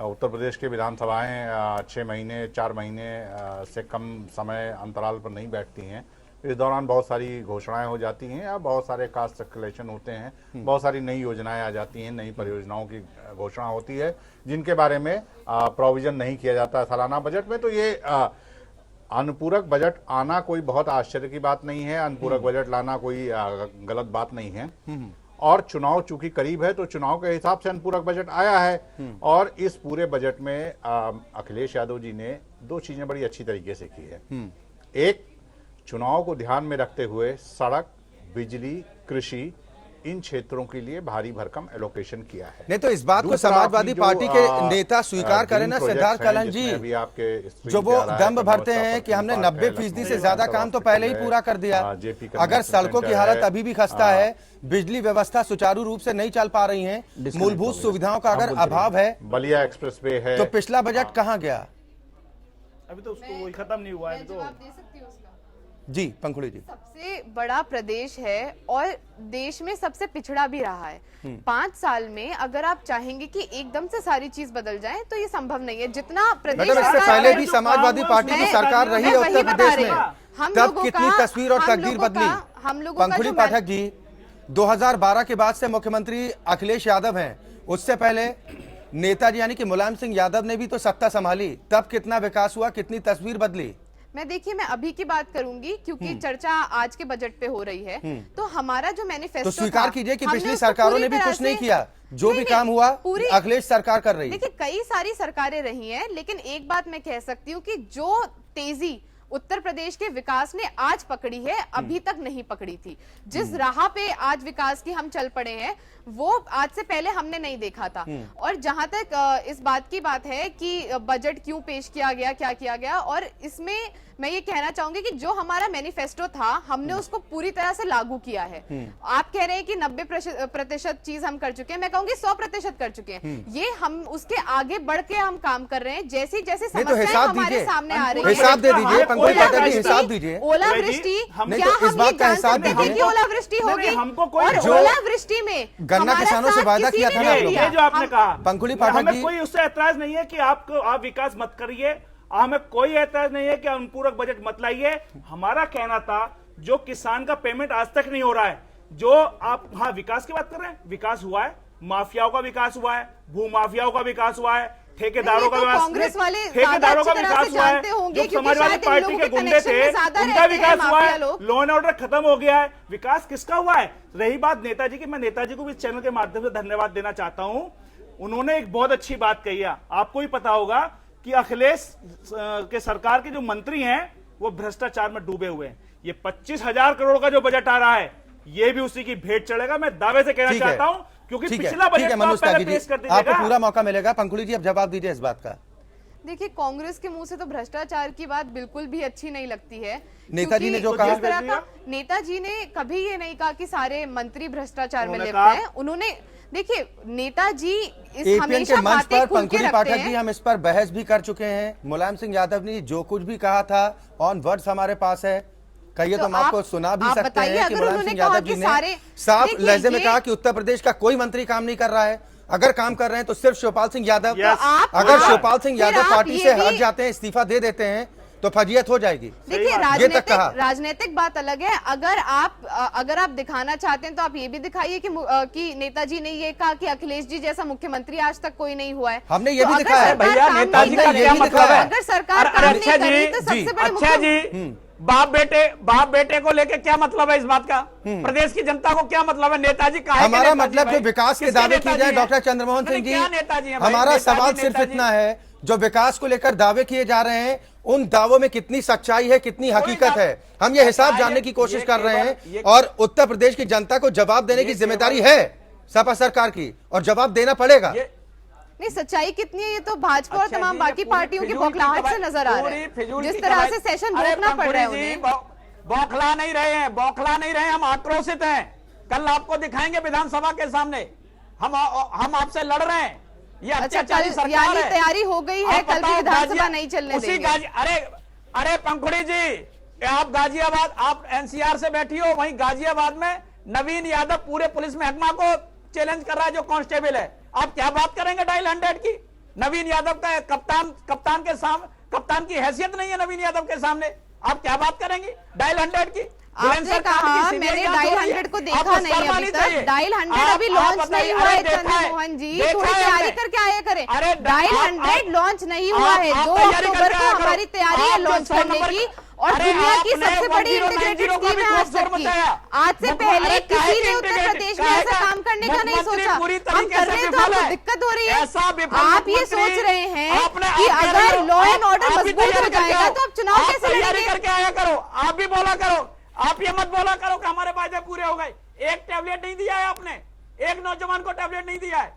उत्तर प्रदेश के विधानसभाएं 6 महीने 4 महीने से कम समय अंतराल पर नहीं बैठती हैं। इस दौरान बहुत सारी घोषणाएं हो जाती हैं या बहुत सारे कास्ट सर्कुलेशन होते हैं, बहुत सारी नई योजनाएं आ जाती हैं, नई परियोजनाओं की घोषणा होती है जिनके बारे में प्रोविजन नहीं किया जाता है सालाना बजट में। तो ये अनुपूरक बजट आना कोई बहुत आश्चर्य की बात नहीं है, अनुपूरक बजट लाना कोई गलत बात नहीं है। और चुनाव चूंकि करीब है तो चुनाव के हिसाब से अनुपूरक बजट आया है। और इस पूरे बजट में अखिलेश यादव जी ने 2 चीजें बड़ी अच्छी तरीके से की है। एक, चुनाव को ध्यान में रखते हुए सड़क, बिजली, कृषि इन क्षेत्रों के लिए भारी भरकम एलोकेशन किया है। नहीं तो इस बात को दूसरा, समाजवादी अपनी जो, पार्टी के नेता स्वीकार करें ना, ग्रीन सिद्धार्थ प्रोजेक्ट्स हैं, कलन जी, जिसमें अभी आपके स्क्रीन जो पे वो आ रहा है, दम्भ भरते कन्वर्सा हैं कि पर हमने पार्क है, 90% से लखनऊ ज्यादा में काम तो हॉस्पिटल पहले ही है, पूरा कर दिया। जेपी अगर कन्वेंशन सड़कों की सेंटर हालत है, अभी भी खस्ता है, बिजली व्यवस्था सुचारू रूप से नहीं चल पा रही है, मूलभूत सुविधाओं का अगर अभाव है, बलिया एक्सप्रेस वे है, तो पिछला बजट कहाँ गया? अभी तो उसको वही खत्म नहीं हुआ है। अभी तो जवाब दे सकती हूँ उसका। जी पंखुड़ी जी, सबसे बड़ा प्रदेश है और देश में सबसे पिछड़ा भी रहा है। 5 साल में अगर आप चाहेंगे कि एकदम से सारी चीज बदल जाए तो ये संभव नहीं है। जितना प्रदेश मैडम इससे सरकार- पहले भी समाजवादी पार्टी की सरकार रही है मैं वही उत्तर बता प्रदेश रही में, हूँ। हम तब लोगों कितनी का- तस्वीर और हम तकदीर लोगों बदली। का- हम लोगों का पंखुड़ी जो पाठक जी, 2012 के बाद से मुख्यमंत्री अखिलेश यादव हैं, उससे पहले नेताजी यानी कि मुलायम सिंह यादव ने भी तो सत्ता संभाली, तब कितना विकास हुआ, कितनी तस्वीर बदली? मैं देखिए मैं अभी की बात करूंगी क्योंकि चर्चा आज के बजट पे हो रही है। तो हमारा जो मैनिफेस्टो तो स्वीकार था, कीजिए कि हमने पिछली उसको सरकारों पूरी ने भी तरह कुछ नहीं से- किया, जो भी काम हुआ अखिलेश सरकार कर रही है। देखिए कई सारी सरकारें रही हैं, लेकिन एक बात मैं कह सकती हूँ कि जो तेजी उत्तर प्रदेश के विकास ने आज पकड़ी है, अभी तक नहीं पकड़ी थी। जिस राह पे आज विकास की हम चल पड़े हैं, वो आज से पहले हमने नहीं देखा था। और जहां तक इस बात की बात है कि बजट क्यों पेश किया गया, क्या किया गया, और इसमें मैं ये कहना चाहूंगी कि जो हमारा मैनिफेस्टो था, हमने उसको पूरी तरह से लागू किया है। आप कह रहे हैं कि 90% चीज हम कर चुके हैं, मैं कहूंगी 100% कर चुके हैं। ये हम उसके आगे बढ़ के हम काम कर रहे हैं। जैसी जैसी नहीं तो समस्याएं हिसाब हमारे दीजिए, सामने आ रही है, हिसाब दे दीजिए, पंखुड़ी पाठक जी हिसाब दीजिए। ओलावृष्टि, नहीं क्या तो इस हम बात ये का जान हिसाब सकते हैं दीजिए। कि ओलावृष्टि नहीं, होगी? हमको कोई और जो ओलावृष्टि में गन्ना हमारा किसानों से साथ वायदा किसी किया ने था ना नहीं आप लोगों दिया। ये जो आपने हम- कहा, पंखुड़ी पाठक हमें जी, कोई उससे ऐतराज नहीं है कि आप विकास मत करिए, हमें कोई ऐतराज नहीं है कि अनुपूरक बजट मत लाइए। हमारा कहना था जो किसान का पेमेंट आज तक नहीं हो रहा है, जो आप हाँ विकास की बात कर रहे हैं, विकास हुआ है, माफियाओं का विकास हुआ है, भू माफियाओं का विकास हुआ है, ठेकेदारों का तो विकास, कांग्रेस वाले ठेकेदारों का ज्यादा अच्छी विकास तरह से हुआ है, जानते होंगे जो क्योंकि समाजवादी शायद इन पार्टी लोगों के के गुंडे connection थे में ज्यादा उनका रहते हैं विकास हुआ माफिया है, लोग। लॉ एंड ऑर्डर खत्म हो गया है। विकास किसका हुआ है? रही बात नेताजी की, मैं नेताजी को भी इस चैनल के माध्यम से धन्यवाद देना चाहता हूं। उन्होंने एक बहुत अच्छी बात कही है, आपको भी पता होगा कि अखिलेश के सरकार के जो मंत्री हैं वो भ्रष्टाचार में डूबे हुए हैं। ये 25,000 करोड़ का जो बजट आ रहा है, ये भी उसी की भेंट चढ़ेगा, मैं दावे से कहना ठीक है, चाहता हूं, क्योंकि ठीक है, पिछला ठीक है, बजट तो मनोज आप पहले त्यागी पेश जी, कर आपको दीजिएगा। पूरा मौका मिलेगा। पंखुड़ी जी अब जवाब दीजिए इस बात का। देखिए कांग्रेस के मुंह से तो भ्रष्टाचार की बात बिल्कुल भी अच्छी नहीं लगती है। नेताजी ने जो क्योंकि कहा- जिस तरह का नेताजी ने कभी ये नहीं कहा कि सारे मंत्री भ्रष्टाचार में उन्होंने लिप्त कहा- हैं। उन्होंने देखिए नेताजी इस एपीएन हमेशा के मंच बातें पर खुल के पंखुड़ी रखते पाठक हैं। जी हम इस पर बहस भी कर चुके हैं। मुलायम सिंह यादव ने जो कुछ भी कहा था ऑन वर्ड्स हमारे पास है, कहिए तो हम आपको सुना भी आप सकते बताइए, हैं कि अगर मुलायम उन्होंने सिंह कहा यादव कि जी ने सारे- साफ देखिए, लहजे में ये- कहा कि उत्तर प्रदेश का कोई मंत्री काम नहीं कर रहा है, अगर काम कर रहे हैं तो सिर्फ शिवपाल सिंह यादव। Yes. अगर शिवपाल सिंह फिर यादव आप पार्टी ये से भी- हट जाते हैं, इस्तीफा दे देते हैं, तो फजीयत हो जाएगी। देखिए ये तक कहा। राजनीतिक बात अलग है। अगर आप दिखाना चाहते हैं तो आप ये भी दिखाइए कि नेताजी ने ये कहा कि अखिलेश जी जैसा मुख्यमंत्री आज तक कोई नहीं हुआ है। हमने ये तो भी अगर दिखाया है। सरकार भैया, काम नेताजी नहीं का कर क्या रही- मतलब है? अगर सरकार अरे काम अच्छा नहीं कर रही जी, तो सबसे बड़े अच्छा मुख्य- जी, बाप बेटे को लेके क्या मतलब है इस बात का? प्रदेश की जनता को क्या मतलब है? नेताजी का हमारा मतलब जो विकास के दावे किए जाए डॉक्टर चंद्रमोहन सिंह जी, हमारा सवाल सिर्फ इतना है, जो विकास को लेकर दावे किए जा रहे हैं उन दावों में कितनी सच्चाई है, कितनी हकीकत है, हम ये हिसाब जानने की कोशिश कर रहे हैं। और उत्तर प्रदेश की जनता को जवाब देने की जिम्मेदारी है सपा सरकार की, और जवाब देना पड़ेगा। नहीं, सच्चाई कितनी है ये तो भाजपा और अच्छा तमाम जी, बाकी पूरी पार्टियों की फिजूल बौखलाहट से नजर आ रहा पूरी फिजूल है। की जिस तरह से कवायद- सेशन अरे रोकना पड़ रहा है पंखुड़ी जी, उन्हें। बौखला नहीं रहे हैं, बौखला नहीं रहे हैं, हम आक्रोशित हैं। कल आपको दिखाएंगे विधानसभा के सामने, हम आपसे लड़ रहे हैं। ये अच्छा, अत्याचारी कल सरकार यानी है। तैयारी हो गई है, आप कल भी बताओ, विधानसभा नहीं चलने उसी देंगे। अरे पंखुड़ी जी, आप गाजियाबाद, आप एनसीआर से बैठी हो, वहीं गाजियाबाद में नवीन यादव पूरे पुलिस महकमा को चैलेंज कर रहा है, जो कांस्टेबल है। आप क्या बात करेंगे डायल 100 की? नवीन यादव का कप्तान की हैसियत नहीं है नवीन यादव के सामने, आप क्या बात करेंगे डायल 100 की? आपने कहा मैंने डायल 100 को देखा नहीं अभी तक। डायल 100 अभी लॉन्च नहीं हुआ है चंद्रमोहन जी, थोड़ी तैयारी करके आया करें। डायल 100 लॉन्च नहीं हुआ है, 2 अक्टूबर को हमारी तैयारी है लॉन्च करने की, और दुनिया की सबसे बड़ी इंटीग्रेटेड स्कीम है आज तक की। आज से पहले किसी ने उत्तर प्रदेश में ऐसा काम करने करने का नहीं मुख्यमंत्री सोचा। पूरी हम तरीके कर से रहे हैं तो विफल आपको है। दिक्कत हो रही है। ऐसा विफल आप ये मुख्यमंत्री सोच रहे हैं आपने- कि आप कह अगर रहे हो, लॉ एंड ऑर्डर आप भी मजबूत हो तैयारी करके जाएगा आओ। तो आप चुनाव आप कैसे तैयारी लड़ेंगे? करके आया करो, आप भी बोला करो, आप ये मत बोला करो कि हमारे वायदे पूरे हो गए। एक टैबलेट नहीं दिया है आपने, एक नौजवान को टैबलेट नहीं दिया है।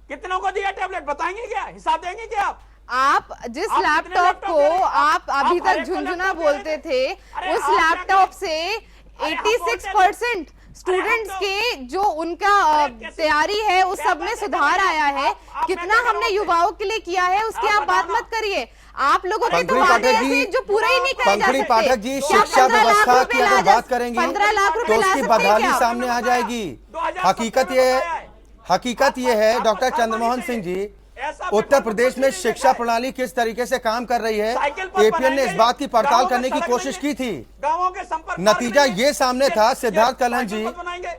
कितनों को दिया टैबलेट बताएंगे क्या, हिसाब देंगे क्या आप? जिस आप कितने लैपटॉप लैपटॉप को दे रहे हैं? आप अभी आप हर तक एक को झुंझुना लैपटॉप दे बोलते रहे थे, हैं। अरे उस आप क्या लैपटॉप करें? से अरे हम बोलते 86% थे। स्टूडेंट्स अरे हम के जो उनका कैसे- तैयारी है उस क्या सब में बातें सुधार कर रहे आया हैं? है। आप कितना मैं क्या हमने करूं? युवाओं के लिए किया है उसकी आप आप बात बताओ मत करिए। आप लोगों के तो पंखुड़ी वादे पाठक ऐसे जी, जो पूरे ही नहीं करे जा पंखुड़ी सकते। पाठक जी, क्या शिक्षा 15 लाख व्यवस्था रुपए की अगर ला बात करेंगी 15 लाख रुपए तो ला उसकी सकते हैं बदहाली क्या? सामने आ जाएगी। 2017 हकीकत में ये बताया है। हकीकत ये है आप डॉक्टर शर्मा चंद्रमोहन नहीं सिंह जी, चाहिए। ऐसा उत्तर प्रदेश में नहीं शिक्षा देखा है। प्रणाली किस तरीके से काम कर रही है, साइकिल पर एपीएन ने इस बनाएंगे, बात की पड़ताल गाँवों में करने की सड़क कोशिश नहीं की थी। गाँवों के संपर्क नतीजा मार्ग नहीं ये सामने है। था, ये सिद्धार्थ कलहन साइकिल जी, पर बनाएंगे।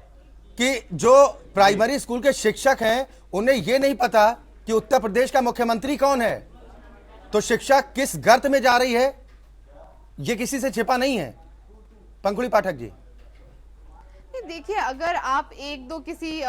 कि जो प्राइमरी स्कूल के शिक्षक हैं उन्हें यह नहीं पता कि उत्तर प्रदेश का मुख्यमंत्री कौन है, तो शिक्षा किस गर्त में जा रही है यह किसी से छिपा नहीं है। पंखुड़ी पाठक जी, देखिए, अगर आप एक दो किसी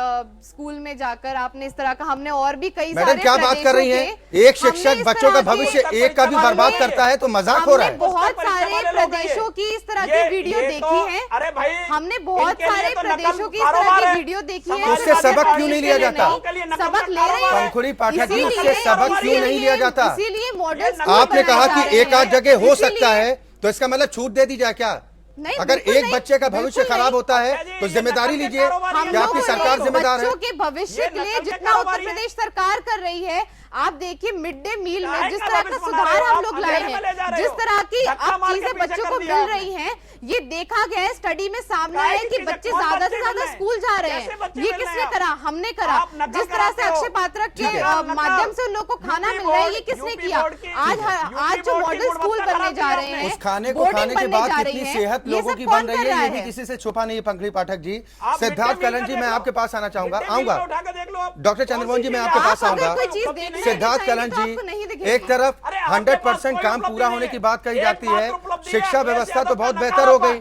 स्कूल में जाकर आपने इस तरह का, हमने और भी कई मैडम सारे क्या बात कर रही हैं? एक शिक्षक बच्चों का भविष्य एक का भी बर्बाद करता है तो मजाक हो रहा है। बहुत सारे प्रदेशों की इस तरह की वीडियो देखी है। अरे भाई, हमने बहुत इनके लिए सारे तो प्रदेशों की इस कारोबार तरह है। की वीडियो देखी है। समाजवादी उससे सबक पार्टी क्यों नहीं के लिया लिए जाता? सबक ले रहे हैं। पंखुड़ी पाठक जी, उससे इसीलिए- सबक क्यों नहीं लिया जाता? इसीलिए मॉडल आपने कहा कि एक आध जगह हो सकता है, तो इसका मतलब छूट दे दी जाए क्या? नहीं, अगर बिल्कुल एक नहीं, बच्चे का भविष्य बिल्कुल खराब नहीं। होता है अच्छा जी, तो ये जिम्मेदारी नकल के लीजिए। कारोबारी हैं। क्या आपकी लोगों सरकार ने जिम्मेदार है? बच्चों के भविष्य ये के लिए नकल के जितना उत्तर कारोबारी हैं। प्रदेश सरकार कर रही है, आप देखिए मिड डे मील में काहे जिस का तरह रबिश का बना सुधार रहे हो? हम लोग आप लाए अंधेरे में ले जा हैं, रहे जिस हो। तरह की धक्का अब मार के चीजें पीछे बच्चों कर को दिया मिल आपने। रही हैं, ये देखा गया है, स्टडी में सामने काहे आया की कि चीजें? बच्चे कौन ज्यादा बच्चे से मिल ज्यादा रहे हैं? स्कूल जा रहे कैसे हैं। बच्चे ये मिल रहे किसने हैं? करा? हमने करा। आप नकल जिस तरह से कराते हो। अक्षय पात्रक के ठीक है। माध्यम से उन लोग को खाना मिल रहा है, ये किसने किया? आज जो मॉडल स्कूल बनने जा रहे हैं, उस खाने को बोर्डिंग खाने के बनने बाद जा कितनी रही है, सेहत ये लोगों सब की कौन बन रही कर है रहा ये भी किसी से छुपा नहीं है। पंखुड़ी पाठक जी, आप Siddharth mid day meal Kalhan का जी, देख मैं लो। आपके पास आना चाहूंगा, मिड डे मील का आऊंगा। उठा के देख लो आप। डॉक्टर चंद्रमोहन जी, मैं आपके पास आप आऊंगा। अगर कोई चीज देखना सिद्धार्थ चाहेंगे कलहन तो आपको नहीं जी, दिखेगी। एक तरफ अरे आपके 100% पास काम कोई पूरा उपलब्धि होने नहीं की है। बात कही एक जाती है, मात्र उपलब्धि है, शिक्षा अखिलेश व्यवस्था तो यादव बहुत का बेहतर हो नकारा गई।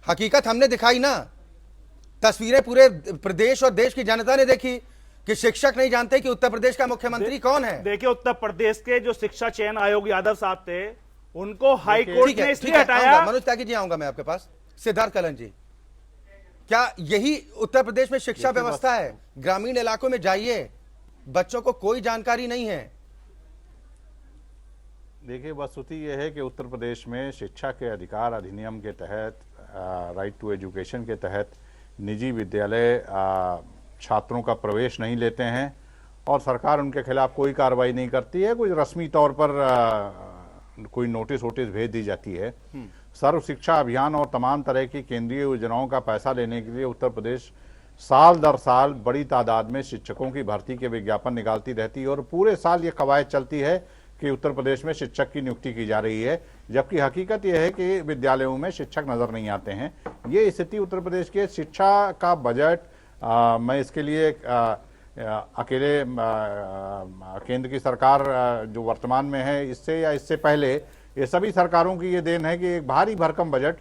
हकीकत हमने दिखाई ना, तस्वीरें पूरे प्रदेश और देश की जनता ने देखी कि शिक्षक नहीं जानते कि उत्तर प्रदेश का मुख्यमंत्री कौन है। देखिए, उत्तर प्रदेश के जो शिक्षा चयन आयोग यादव साहब थे, उनको हाई कोर्ट ठीक ने है, इसलिए ठीक है, हटाया। आऊंगा। मनोज त्यागी जी, आऊंगा मैं आपके पास। सिद्धार्थ कलहन जी, क्या यही उत्तर प्रदेश में शिक्षा व्यवस्था है? ग्रामीण इलाकों में जाइए, बच्चों को कोई जानकारी नहीं है। देखिए, वस्तुति यह है कि उत्तर प्रदेश में शिक्षा के अधिकार अधिनियम के तहत, राइट टू एजुकेशन के तहत, निजी विद्यालय छात्रों का प्रवेश नहीं लेते हैं और सरकार उनके खिलाफ कोई कार्रवाई नहीं करती है। कुछ रस्मी तौर पर कोई नोटिस वोटिस भेज दी जाती है। सर्व शिक्षा अभियान और तमाम तरह की केंद्रीय योजनाओं का पैसा लेने के लिए उत्तर प्रदेश साल दर साल बड़ी तादाद में शिक्षकों की भर्ती के विज्ञापन निकालती रहती है और पूरे साल ये कवायद चलती है कि उत्तर प्रदेश में शिक्षक की नियुक्ति की जा रही है, जबकि हकीकत यह है कि विद्यालयों में शिक्षक नजर नहीं आते हैं। ये स्थिति उत्तर प्रदेश के शिक्षा का बजट, मैं इसके लिए अकेले केंद्र की सरकार जो वर्तमान में है इससे या इससे पहले ये सभी सरकारों की ये देन है कि एक भारी भरकम बजट,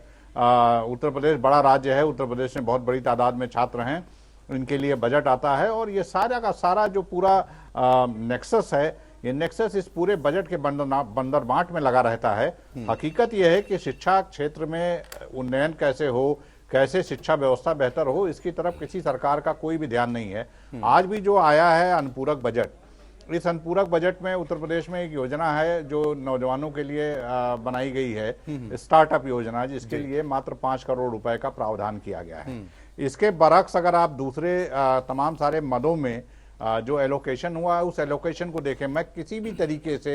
उत्तर प्रदेश बड़ा राज्य है, उत्तर प्रदेश में बहुत बड़ी तादाद में छात्र हैं, इनके लिए बजट आता है और ये सारा का सारा जो पूरा नेक्सस है, ये नेक्सस इस पूरे बजट के बंदर बांट में लगा रहता है। हकीकत यह है कि शिक्षा क्षेत्र में उन्नयन कैसे हो, कैसे शिक्षा व्यवस्था बेहतर हो, इसकी तरफ किसी सरकार का कोई भी ध्यान नहीं है। आज भी जो आया है अनुपूरक बजट, इस अनुपूरक बजट में उत्तर प्रदेश में एक योजना है जो नौजवानों के लिए बनाई गई है, स्टार्टअप योजना, जिसके लिए मात्र 5 करोड़ रुपए का प्रावधान किया गया है। इसके बरक्स अगर आप दूसरे तमाम सारे मदों में जो एलोकेशन हुआ है उस एलोकेशन को देखें, मैं किसी भी तरीके से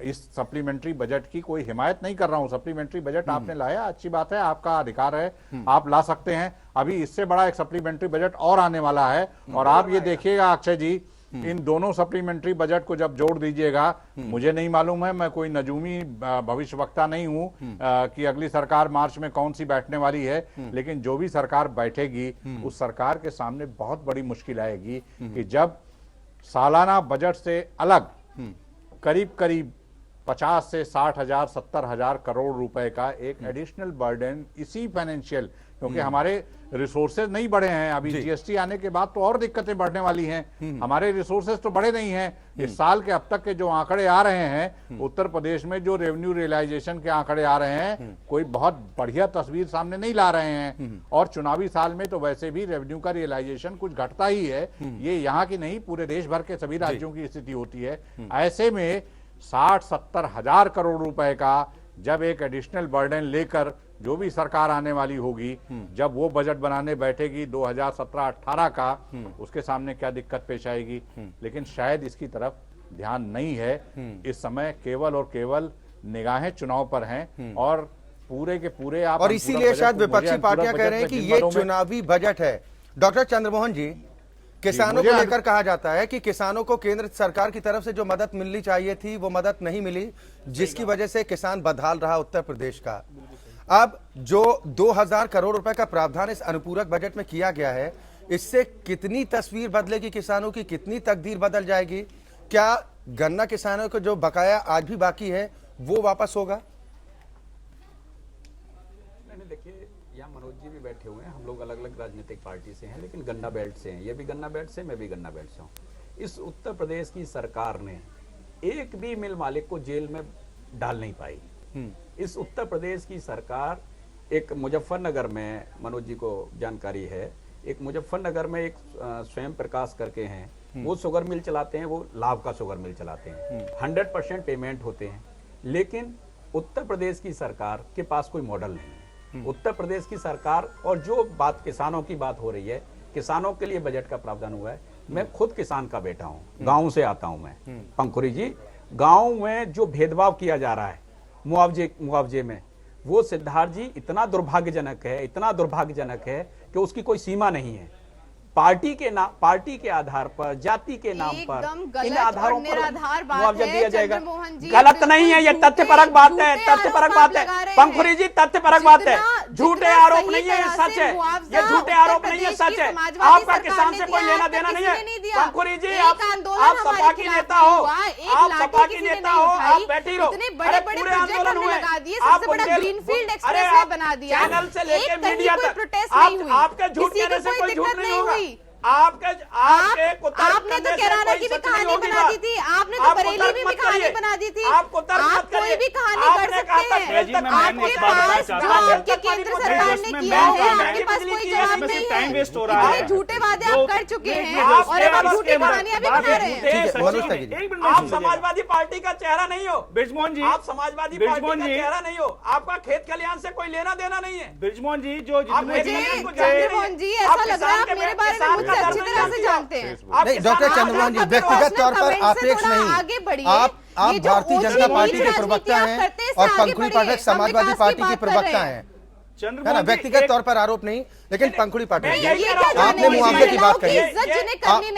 इस सप्लीमेंट्री बजट की कोई हिमायत नहीं कर रहा हूं। सप्लीमेंट्री बजट आपने लाया, अच्छी बात है, आपका अधिकार है, आप ला सकते हैं। अभी इससे बड़ा एक सप्लीमेंट्री बजट और आने वाला है और आप ये देखिएगा अक्षय जी, इन दोनों सप्लीमेंट्री बजट को जब जोड़ दीजिएगा, मुझे नहीं मालूम है, मैं कोई नजूमी भविष्यवक्ता नहीं हूं कि अगली सरकार मार्च में कौन सी बैठने वाली है, लेकिन जो भी सरकार बैठेगी उस सरकार के सामने बहुत बड़ी मुश्किल आएगी कि जब सालाना बजट से अलग करीब करीब 50 से 60 हजार 70 हजार करोड़ रुपए का एक एडिशनल बर्डन इसी फाइनेंशियल, क्योंकि हमारे रिसोर्सेज नहीं बढ़े हैं। अभी जीएसटी आने के बाद तो और दिक्कतें बढ़ने वाली हैं। हमारे रिसोर्सेज तो बढ़े नहीं हैं। इस साल के अब तक के जो आंकड़े आ रहे हैं, उत्तर प्रदेश में जो रेवेन्यू रियलाइजेशन के आंकड़े आ रहे हैं, कोई बहुत बढ़िया तस्वीर सामने नहीं ला रहे हैं। और चुनावी साल में तो वैसे भी रेवेन्यू का रियलाइजेशन कुछ घटता ही है। ये यहाँ की नहीं, पूरे देश भर के सभी राज्यों की स्थिति होती है। ऐसे में 60-70 हजार करोड़ रुपए का जब एक एडिशनल बर्डन लेकर जो भी सरकार आने वाली होगी, जब वो बजट बनाने बैठेगी 2017-18 का, उसके सामने क्या दिक्कत पेश आएगी। लेकिन शायद इसकी तरफ ध्यान नहीं है। इस समय केवल और केवल निगाहें चुनाव पर हैं और पूरे के पूरे आप और इसीलिए शायद विपक्षी पार्टियां कह रहे हैं कि ये चुनावी बजट है। डॉक्टर चंद्रमोहन जी, किसानों को लेकर कहा जाता है कि किसानों को केंद्र सरकार की तरफ से जो मदद मिलनी चाहिए थी वो मदद नहीं मिली, जिसकी वजह से किसान बदहाल रहा उत्तर प्रदेश का। अब जो 2000 करोड़ रुपए का प्रावधान इस अनुपूरक बजट में किया गया है, इससे कितनी तस्वीर बदलेगी किसानों की, कितनी तकदीर बदल जाएगी? क्या गन्ना किसानों को जो बकाया आज भी बाकी है वो वापस होगा? देखिए, यहाँ मनोज जी भी बैठे हुए हैं, हम लोग अलग अलग राजनीतिक पार्टी से हैं, लेकिन गन्ना बेल्ट से हैं। ये भी गन्ना बेल्ट से, मैं भी गन्ना बेल्ट से हूँ। इस उत्तर प्रदेश की सरकार ने एक भी मिल मालिक को जेल में डाल नहीं पाई। इस उत्तर प्रदेश की सरकार, एक मुजफ्फरनगर में, मनोज जी को जानकारी है, एक मुजफ्फरनगर में एक स्वयं प्रकाश करके हैं, वो शुगर मिल चलाते हैं, वो लाभ का शुगर मिल चलाते हैं, 100% पेमेंट होते हैं। लेकिन उत्तर प्रदेश की सरकार के पास कोई मॉडल नहीं है। उत्तर प्रदेश की सरकार, और जो बात किसानों की बात हो रही है, किसानों के लिए बजट का प्रावधान हुआ है। मैं खुद किसान का बेटा हूं, गांव से आता हूं मैं। पंखुरी जी, गांव में जो भेदभाव किया जा रहा है मुआवजे में, वो सिद्धार्थ जी इतना दुर्भाग्यजनक है, इतना दुर्भाग्यजनक है कि उसकी कोई सीमा नहीं है। पार्टी के आधार पर, जाति के नाम पर, इन आधारों पर मुआवजा दिया जाएगा। गलत नहीं है, ये तथ्यपरक बात है, तथ्यपरक बात है। पंखुरी जी, तथ्यपरक बात है, झूठे आरोप नहीं है, ये सच है। ये झूठे आरोप नहीं है, सच है। आपका किसान से कोई लेना देना नहीं है। पंखुरी जी, आप सपा की नेता हो, आप सपा की नेता हो, आप बैठी रहो। अरे पूरे आंदोलन हुए, आप चैनल से लेके मीडिया तक, आपके झूठ कहने से कोई झूठ नहीं होगा। आपने तो कैराना की भी कहानी बना दी थी, आपने तो बरेली में भी कहानी बना दी थी, आप कोई भी कहानी कर सकते हैं। आपके पास जो आपके केंद्र सरकार ने किया है, आपके पास कोई जवाब नहीं है। इतने झूठे वादे आप कर चुके हैं और अब आप झूठी कहानियां भी बना रहे हैं। आप समाजवादी पार्टी का चेहरा नहीं हो ब्रिजमोहन जी, आप समाजवादी पार्टी का चेहरा नहीं हो। आपका खेत खलिहान से कोई लेना देना नहीं है ब्रिजमोहन जी। जो चंद्रमोहन जी, ऐसा लग रहा है आप मेरे बारे में अच्छी तरह से जानते हैं। नहीं डॉक्टर चंद्रमोहन जी, व्यक्तिगत तौर पर आपेक्ष नहीं, आप भारतीय जनता पार्टी के प्रवक्ता हैं और पंखुड़ी पाठक समाजवादी पार्टी की प्रवक्ता हैं, है ना? व्यक्तिगत तौर पर आरोप नहीं, लेकिन पंखुड़ी पाठक आपने मुआवजे की बात कही,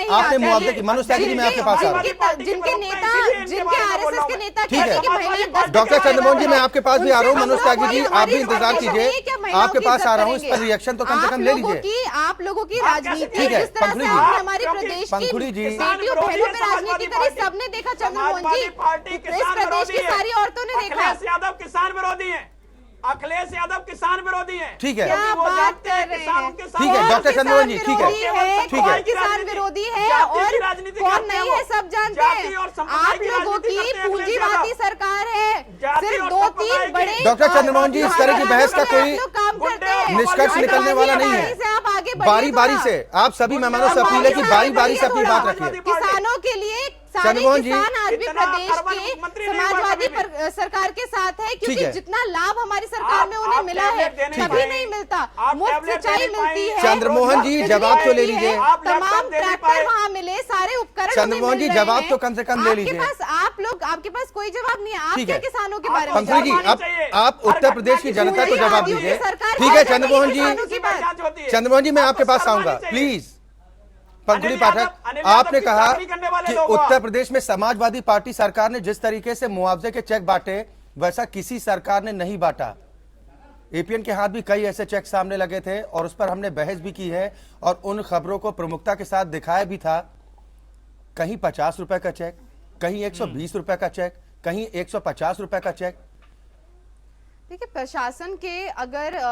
आपने मुआवजे की। मनोज त्यागी जी, मैं आपके पास आ रहा हूँ। जिनके नेता, जिनके आरएसएस के नेता, ठीक है डॉक्टर चंद्रमोहन जी, मैं आपके पास भी आ रहा हूँ। मनोज त्यागी जी, आप भी इंतजार कीजिए, आपके पास आ रहा हूँ। इस पर रिएक्शन तो कम से कम ले लीजिए। आप लोगों की राजनीति, ठीक है, जिस तरह से आपने हमारे प्रदेश की पंखुड़ी जी, बेटियों बहनों पे राजनीति करी, सबने देखा। चंद्रमोहन जी, इस प्रदेश की सारी औरतों ने देखा। अखिलेश यादव किसान विरोधी है, अखिलेश यादव किसान विरोधी है। ठीक है, क्या बात कर रहे हैं? ठीक है डॉक्टर चंद्रमोहन जी, ठीक है, ठीक है। किसान विरोधी है और कौन नहीं है, सब जानते हैं। आप लोगों की पूंजीवादी सरकार है, सिर्फ 2-3 बड़े। डॉक्टर चंद्रमोहन जी, इस तरह की बहस का कोई निष्कर्ष निकलने वाला नहीं है। बारी बारी से आप सभी मेहमानों से अपील है कि बारी बारी से अपनी बात रखिए। किसानों के लिए चंद्रमोहन जी, किसान आज भी प्रदेश के समाजवादी सरकार के साथ है, क्योंकि जितना लाभ हमारी सरकार में उन्हें मिला है तभी नहीं मिलता। मुफ्त सिंचाई मिलती है। चंद्रमोहन जी, जवाब तो ले लीजिए। तमाम ट्रैक्टर वहाँ मिले, सारे उपकरण। चंद्रमोहन जी, जवाब तो कम से कम ले लीजिए। आपके पास कोई जवाब नहीं है। आप क्या किसानों के बारे में? पंखुड़ी जी, आप उत्तर प्रदेश की जनता को जवाब दीजिए। ठीक है चंद्रमोहन जी, चंद्रमोहन जी, मैं आपके पास आऊंगा प्लीज। पंखुड़ी पाठक, आपने कहा कि उत्तर प्रदेश में समाजवादी पार्टी सरकार ने जिस तरीके से मुआवजे के चेक बांटे, वैसा किसी सरकार ने नहीं बांटा। एपीएन के हाथ भी कई ऐसे चेक सामने लगे थे और उस पर हमने बहस भी की है और उन खबरों को प्रमुखता के साथ दिखाया भी था। कहीं 50 रुपए का चेक, कहीं 120 रुपए का चेक, कहीं 150 रुपए का चेक। देखिए,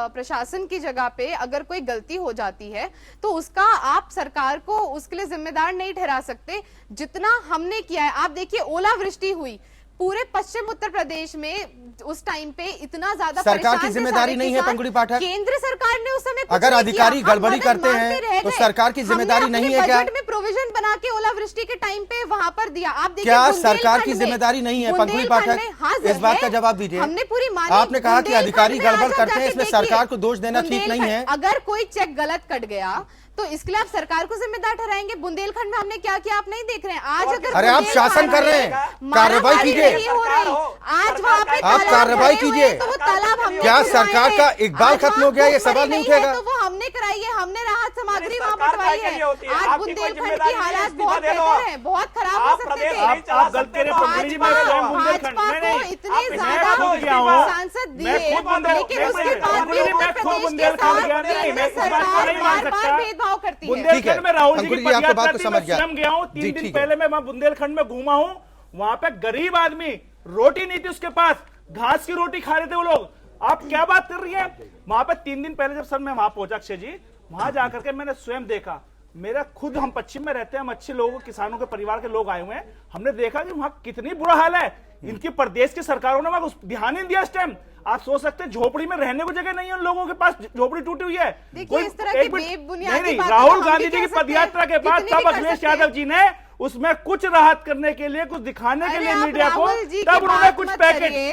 प्रशासन की जगह पे अगर कोई गलती हो जाती है तो उसका आप सरकार को उसके लिए जिम्मेदार नहीं ठहरा सकते। जितना हमने किया है, आप देखिए ओलावृष्टि हुई पूरे पश्चिम उत्तर प्रदेश में, उस टाइम पे इतना ज्यादा सरकार की जिम्मेदारी नहीं है पंखुड़ी पाठक? केंद्र सरकार ने उस समय अगर अधिकारी गड़बड़ी करते हैं तो सरकार की जिम्मेदारी नहीं है क्या? बजट में प्रोविजन बना के ओलावृष्टि के टाइम पे वहां पर दिया। आप देखिए, क्या सरकार की जिम्मेदारी नहीं है पंखुड़ी पाठक? इस बात का जवाब दीजिए। हमने पूरी आपने कहा कि अधिकारी गड़बड़ करते हैं, इसमें सरकार को दोष देना ठीक नहीं है। अगर कोई चेक गलत कट गया तो इसके लिए आप सरकार को जिम्मेदार ठहराएंगे। बुंदेलखंड में हमने क्या किया आप नहीं देख रहे हैं। आज अगर अरे आप शासन कर रहे हैं, कार्रवाई कीजिए। आज वहाँ पे आप कार्रवाई कीजिए। तो वो तालाब हमने क्या खुदवाए सरकार हैं। का इकबाल आज खत्म हो गया? ये सवाल नहीं उठेगा। तो वो हमने कराई है, हमने राहत सामग्री वहाँ सरकार पटवाई क्या है। होती है? आज आपकी कोई बुंदेलखंड जिम्मेदारी की नहीं है, हालात इस्तीफा बहुत दे दो बेहतर आप। है, बहुत खराब हो आप सकते प्रदेश थे। नहीं चला गलत कह रहे हैं पंखुड़ी जी, मैं भाजपा स्वयं बुंदेलखंड भाजपा में को नहीं, इतनी मैं ज्यादा खुद गया हूँ। सांसद मैं दिए, खुद बुंदेलखंड लेकिन उसके बाद भी मैं उत्तर खुद प्रदेश के बुंदेलखंड साथ गया नहीं, मैं इस बात को सरकार नहीं मान बार-बार सकता। भेदभाव करती है। ठीक है, बुंदेलखंड में राहुल जी अंकुर की जी, आपकी बात पदयात्रा को थी, समझ मैं गया। स्वयं गया हूँ। जी, 3 दिन ठीक है। पहले मैं बुंदेलखंड में घूमा हूँ। वहां पे गरीब आदमी, रोटी नहीं थी उसके पास, घास की रोटी खा रहे थे वो लोग। आप क्या बात कर रही है? वहां पे 3 दिन पहले जब सर मैं वहां पहुंचा अक्षय जी, वहां जाकर के मैंने स्वयं देखा। मेरा खुद, हम पश्चिम में रहते हैं, हम अच्छे लोगों, किसानों के परिवार के लोग आए हुए हैं। हमने देखा कि वहां कितनी बुरा हाल है। इनकी प्रदेश की सरकारों ने वहां ध्यान नहीं दिया इस टाइम। आप सोच सकते हैं झोपड़ी में रहने को जगह नहीं है उन लोगों के पास, झोपड़ी टूटी हुई है। देखिए, इस तरह की बेबुनियादी नहीं, बातें राहुल तो हम गांधी भी जी कह की सकते हैं, पदयात्रा के बाद कितनी तब भी कर अखिलेश सकते हैं। यादव जी ने उसमें कुछ राहत करने के लिए, कुछ दिखाने के अरे लिए आप मीडिया को, राहुल जी की तब उन्होंने बात कुछ मत पैकेट करिए।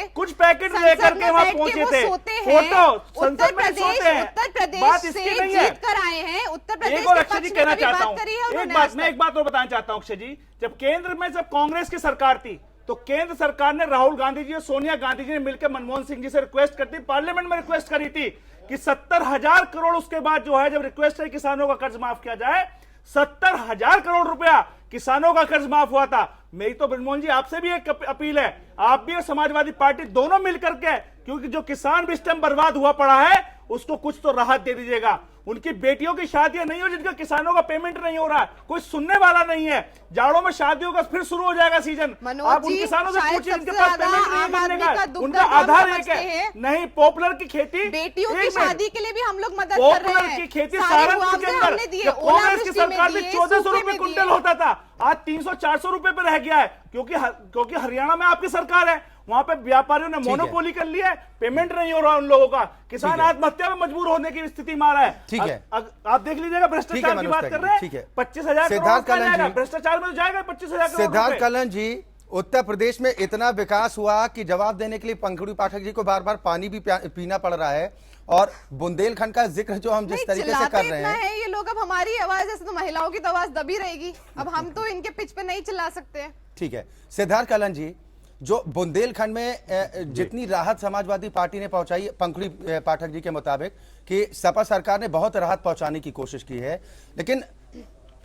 लेकर के वहां संसद में पहुंचे बैठ के थे। वो सोते हैं। फोटो उत्तर संसद में सोते हैं। प्रदेश बात से इसकी नहीं है। जीत कर आए हैं। उत्तर प्रदेश एक और के अक्षय जी पक्ष कहना में कभी चाहता बात करी है हूं, उन्होंने एक बात आज मैं तक? एक बात और बताना चाहता हूं अक्षय जी। जब केंद्र में जब कांग्रेस की सरकार थी तो केंद्र सरकार ने राहुल गांधी जी और सोनिया गांधी जी ने मिलकर मनमोहन सिंह जी से रिक्वेस्ट करती, पार्लियामेंट में रिक्वेस्ट करी थी कि 70,000 करोड़ उसके बाद जो है, जब रिक्वेस्ट है किसानों का कर्ज माफ किया जाए, 70,000 करोड़ रुपया किसानों का कर्ज माफ हुआ था। मेरी तो मनमोहन जी आपसे भी एक अपील है, आप भी और समाजवादी पार्टी दोनों मिलकर के, क्योंकि जो किसान भी इस टाइम बर्बाद हुआ पड़ा है उसको कुछ तो राहत दे दीजिएगा। उनकी बेटियों की शादियां नहीं हो जिनका किसानों का पेमेंट नहीं हो रहा है, कोई सुनने वाला नहीं है। जाड़ों में शादियों का फिर शुरू हो जाएगा सीजन। आप उन किसानों से पूछिए जिनके पास पेमेंट नहीं मिलने का, उनका आधार एक है। नहीं, पॉपुलर की खेती, बेटियों की शादी के लिए भी हम लोग मदद कर रहे पॉपुलर हैं। की खेती सारे सहारनपुर के मुआवजे हमने अंदर दिए, जब कांग्रेस की ओलावृष्टि में सरकार में दिए, 1400 सूखे रुपए में कुंटल दिए। होता था, आज 300-400 रुपए पे रह गया है, क्योंकि हरियाणा में आपकी सरकार है। वहां पे व्यापारियों ने मोनोपोली कर लिया है, पेमेंट नहीं हो रहा उन लोगों का, किसान आत्महत्या में मजबूर होने की स्थिति में आ रहा है। ठीक है। आप देख लीजिएगा, भ्रष्टाचार की बात कर रहे ठीक है। हैं, 25,000 सिद्धार्थ कलन जी, भ्रष्टाचार में तो जाएगा 25,000 करोड़ सिद्धार्थ रुपए। कलन जी, उत्तर प्रदेश में इतना विकास हुआ कि जवाब देने के लिए पंखुड़ी पाठक जी को बार बार पानी भी पीना पड़ रहा है। और बुंदेलखंड का जिक्र जो हम जिस तरीके से कर रहे हैं, ये लोग, अब हमारी आवाज ऐसे तो महिलाओं की तो आवाज दबी रहेगी। अब हम तो इनके पिच पे नहीं चिल्ला सकते हैं। ठीक है। सिद्धार्थ कलन जी, जो बुंदेलखंड में जितनी राहत समाजवादी पार्टी ने पहुंचाई, पंखुड़ी पाठक जी के मुताबिक कि सपा सरकार ने बहुत राहत पहुंचाने की कोशिश की है, लेकिन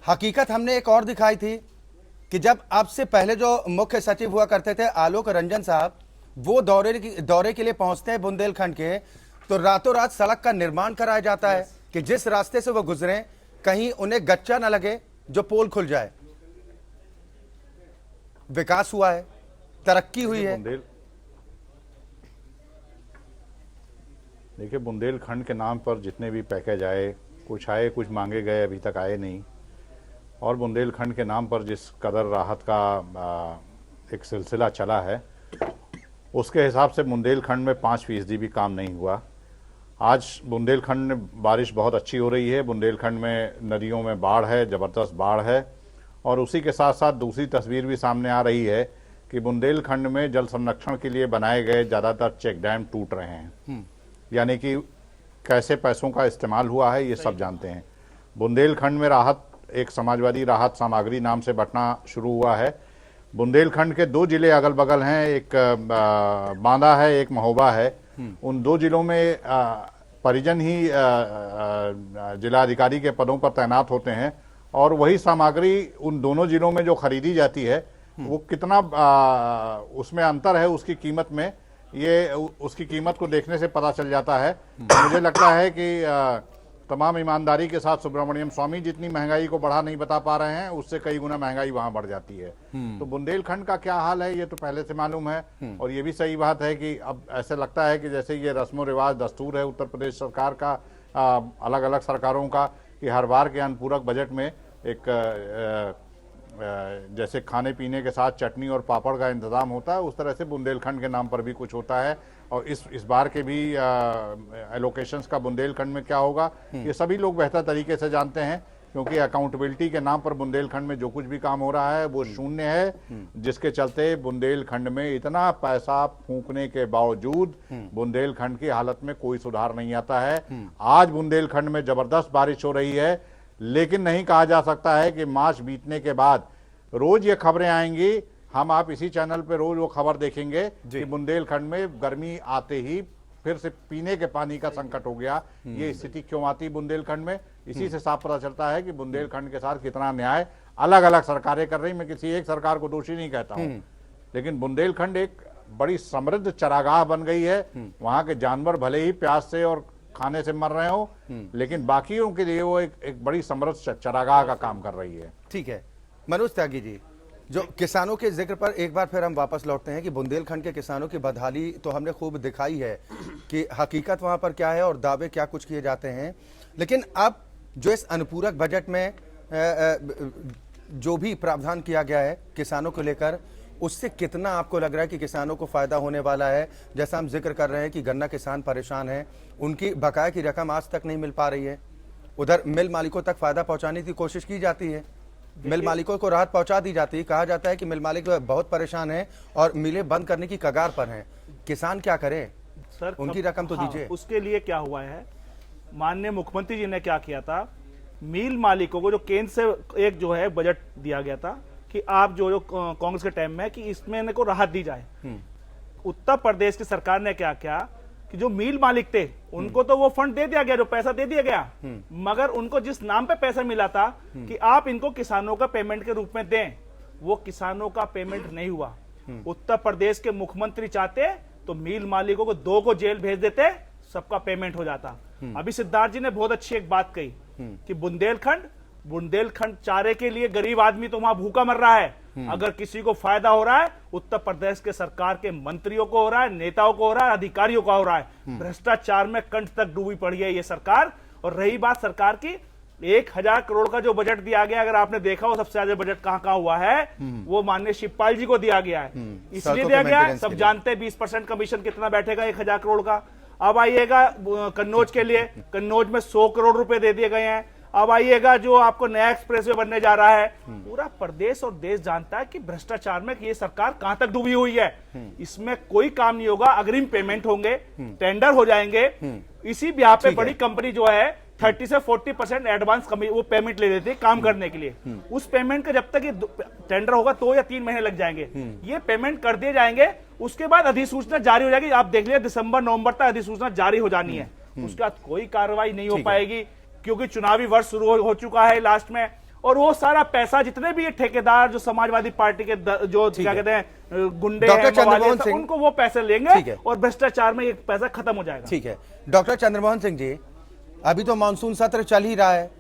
हकीकत हमने एक और दिखाई थी कि जब आपसे पहले जो मुख्य सचिव हुआ करते थे आलोक रंजन साहब, वो दौरे के लिए पहुंचते हैं बुंदेलखंड के, तो रातों रात सड़क का निर्माण कराया जाता है कि जिस रास्ते से वो गुजरे कहीं उन्हें गच्चा न लगे, जो पोल खुल जाए। विकास हुआ है, तरक्की हुई है। देखिए, बुंदेलखंड के नाम पर जितने भी पैकेज आए, कुछ आए, कुछ मांगे गए, अभी तक आए नहीं। और बुंदेलखंड के नाम पर जिस कदर राहत का एक सिलसिला चला है, उसके हिसाब से बुंदेलखंड में 5% भी काम नहीं हुआ। आज बुंदेलखंड में बारिश बहुत अच्छी हो रही है, बुंदेलखंड में नदियों में बाढ़ है, ज़बरदस्त बाढ़ है। और उसी के साथ साथ दूसरी तस्वीर भी सामने आ रही है कि बुंदेलखंड में जल संरक्षण के लिए बनाए गए ज़्यादातर चेक डैम टूट रहे हैं। यानी कि कैसे पैसों का इस्तेमाल हुआ है ये सब जानते हैं। बुंदेलखंड में राहत, एक समाजवादी राहत सामग्री नाम से बंटना शुरू हुआ है। बुंदेलखंड के 2 जिले अगल बगल हैं, एक बांदा है, एक महोबा है। उन 2 जिलों में परिजन ही जिलाधिकारी के पदों पर तैनात होते हैं, और वही सामग्री उन दोनों जिलों में जो खरीदी जाती है, वो कितना उसमें अंतर है उसकी कीमत में, ये उसकी कीमत को देखने से पता चल जाता है। मुझे लगता है कि तमाम ईमानदारी के साथ सुब्रमण्यम स्वामी जितनी महंगाई को बढ़ा नहीं बता पा रहे हैं, उससे कई गुना महंगाई वहां बढ़ जाती है। तो बुंदेलखंड का क्या हाल है ये तो पहले से मालूम है। और ये भी सही बात है कि अब ऐसे लगता है कि जैसे ये रस्मो रिवाज दस्तूर है उत्तर प्रदेश सरकार का, अलग अलग सरकारों का, कि हर बार के अनुपूरक बजट में एक जैसे खाने पीने के साथ चटनी और पापड़ का इंतजाम होता है, उस तरह से बुंदेलखंड के नाम पर भी कुछ होता है। और इस बार के भी एलोकेशंस का बुंदेलखंड में क्या होगा ये सभी लोग बेहतर तरीके से जानते हैं, क्योंकि अकाउंटेबिलिटी के नाम पर बुंदेलखंड में जो कुछ भी काम हो रहा है वो शून्य है, जिसके चलते बुंदेलखंड में इतना पैसा फूंकने के बावजूद बुंदेलखंड की हालत में कोई सुधार नहीं आता है। आज बुंदेलखंड में जबरदस्त बारिश हो रही है, लेकिन नहीं कहा जा सकता है कि मार्च बीतने के बाद रोज ये खबरें आएंगी, हम आप इसी चैनल पे रोज वो खबर देखेंगे कि बुंदेलखंड में गर्मी आते ही फिर से पीने के पानी का संकट हो गया। ये स्थिति क्यों आती बुंदेलखंड में? इसी से साफ पता चलता है कि बुंदेलखंड के साथ कितना न्याय अलग अलग सरकारें कर रही। मैं किसी एक सरकार को दोषी नहीं कहता हूं, लेकिन बुंदेलखंड एक बड़ी समृद्ध चरागाह बन गई है। वहां के जानवर भले ही प्यास से और खाने से मर रहे हो, लेकिन बाकियों के लिए वो एक बड़ी समृद्ध चरागाह का काम कर रही है। ठीक है मनोज त्यागी जी, जो किसानों के जिक्र पर एक बार फिर हम वापस लौटते हैं कि बुंदेलखंड के किसानों की बदहाली तो हमने खूब दिखाई है कि हकीकत वहां पर क्या है और दावे क्या कुछ किए जाते हैं। लेकिन अब जो इस अनुपूरक बजट में जो भी प्रावधान किया गया है किसानों को लेकर, उससे कितना आपको लग रहा है कि किसानों को फायदा होने वाला है? जैसा हम जिक्र कर रहे हैं कि गन्ना किसान परेशान हैं, उनकी बकाया की रकम आज तक नहीं मिल पा रही है, उधर मिल मालिकों तक फायदा पहुंचाने की कोशिश की जाती है, मिल मालिकों को राहत पहुंचा दी जाती है, कहा जाता है कि मिल मालिक बहुत परेशान हैं और मिलें बंद करने की कगार पर हैं, किसान क्या करें? सर उनकी रकम तो दीजिए। उसके लिए क्या हुआ है, माननीय मुख्यमंत्री जी ने क्या किया था, मिल मालिकों को जो केंद्र से एक जो है बजट दिया गया था कि आप जो कांग्रेस के टाइम में कि इसमें इनको राहत दी जाए। उत्तर प्रदेश की सरकार ने क्या किया कि जो मिल मालिक थे उनको तो वो फंड दे दिया गया, जो पैसा दे दिया गया, मगर उनको जिस नाम पे पैसा मिला था कि आप इनको किसानों का पेमेंट के रूप में दें, वो किसानों का पेमेंट नहीं हुआ। उत्तर प्रदेश के मुख्यमंत्री चाहते तो मिल मालिकों को 2 को जेल भेज देते, सबका पेमेंट हो जाता। अभी सिद्धार्थ जी ने बहुत अच्छी एक बात कही कि बुंदेलखंड चारे के लिए गरीब आदमी तो वहां भूखा मर रहा है। अगर किसी को फायदा हो रहा है उत्तर प्रदेश के सरकार के मंत्रियों को हो रहा है, नेताओं को हो रहा है, अधिकारियों को हो रहा है। भ्रष्टाचार में कंठ तक डूबी पड़ी है ये सरकार। और रही बात सरकार की, 1000 करोड़ का जो बजट दिया गया, अगर आपने देखा हो सबसे ज्यादा बजट कहां हुआ है, वो माननीय शिवपाल जी को दिया गया है। इसलिए दिया गया है, सब जानते हैं 20% कमीशन कितना बैठेगा 1000 करोड़ का। अब आइएगा कन्नौज के लिए, कन्नौज में 100 करोड़ रुपए दे दिए गए हैं। अब आइएगा जो आपको नया एक्सप्रेसवे बनने जा रहा है, पूरा प्रदेश और देश जानता है कि भ्रष्टाचार में ये सरकार कहां तक डूबी हुई है। इसमें कोई काम नहीं होगा, अग्रिम पेमेंट होंगे, टेंडर हो जाएंगे। इसी ब्याह पे बड़ी कंपनी जो है 30 से 40% एडवांस वो पेमेंट ले लेते हैं काम करने के लिए। उस पेमेंट का जब तक ये टेंडर होगा 2 या 3 महीने लग जाएंगे। ये पेमेंट कर दिए जाएंगे, उसके बाद अधिसूचना जारी हो जाएगी। आप देख लीजिए दिसंबर नवंबर तक अधिसूचना जारी हो जानी है। उसके बाद कोई कार्रवाई नहीं हो पाएगी, क्योंकि चुनावी वर्ष शुरू हो चुका है लास्ट में। और वो सारा पैसा जितने भी ठेकेदार जो समाजवादी पार्टी के जो क्या कहते हैं गुंडे हैं, उनको वो पैसे लेंगे और भ्रष्टाचार में ये पैसा खत्म हो जाएगा। ठीक है डॉक्टर चंद्रमोहन सिंह जी, अभी तो मानसून सत्र चल ही रहा है,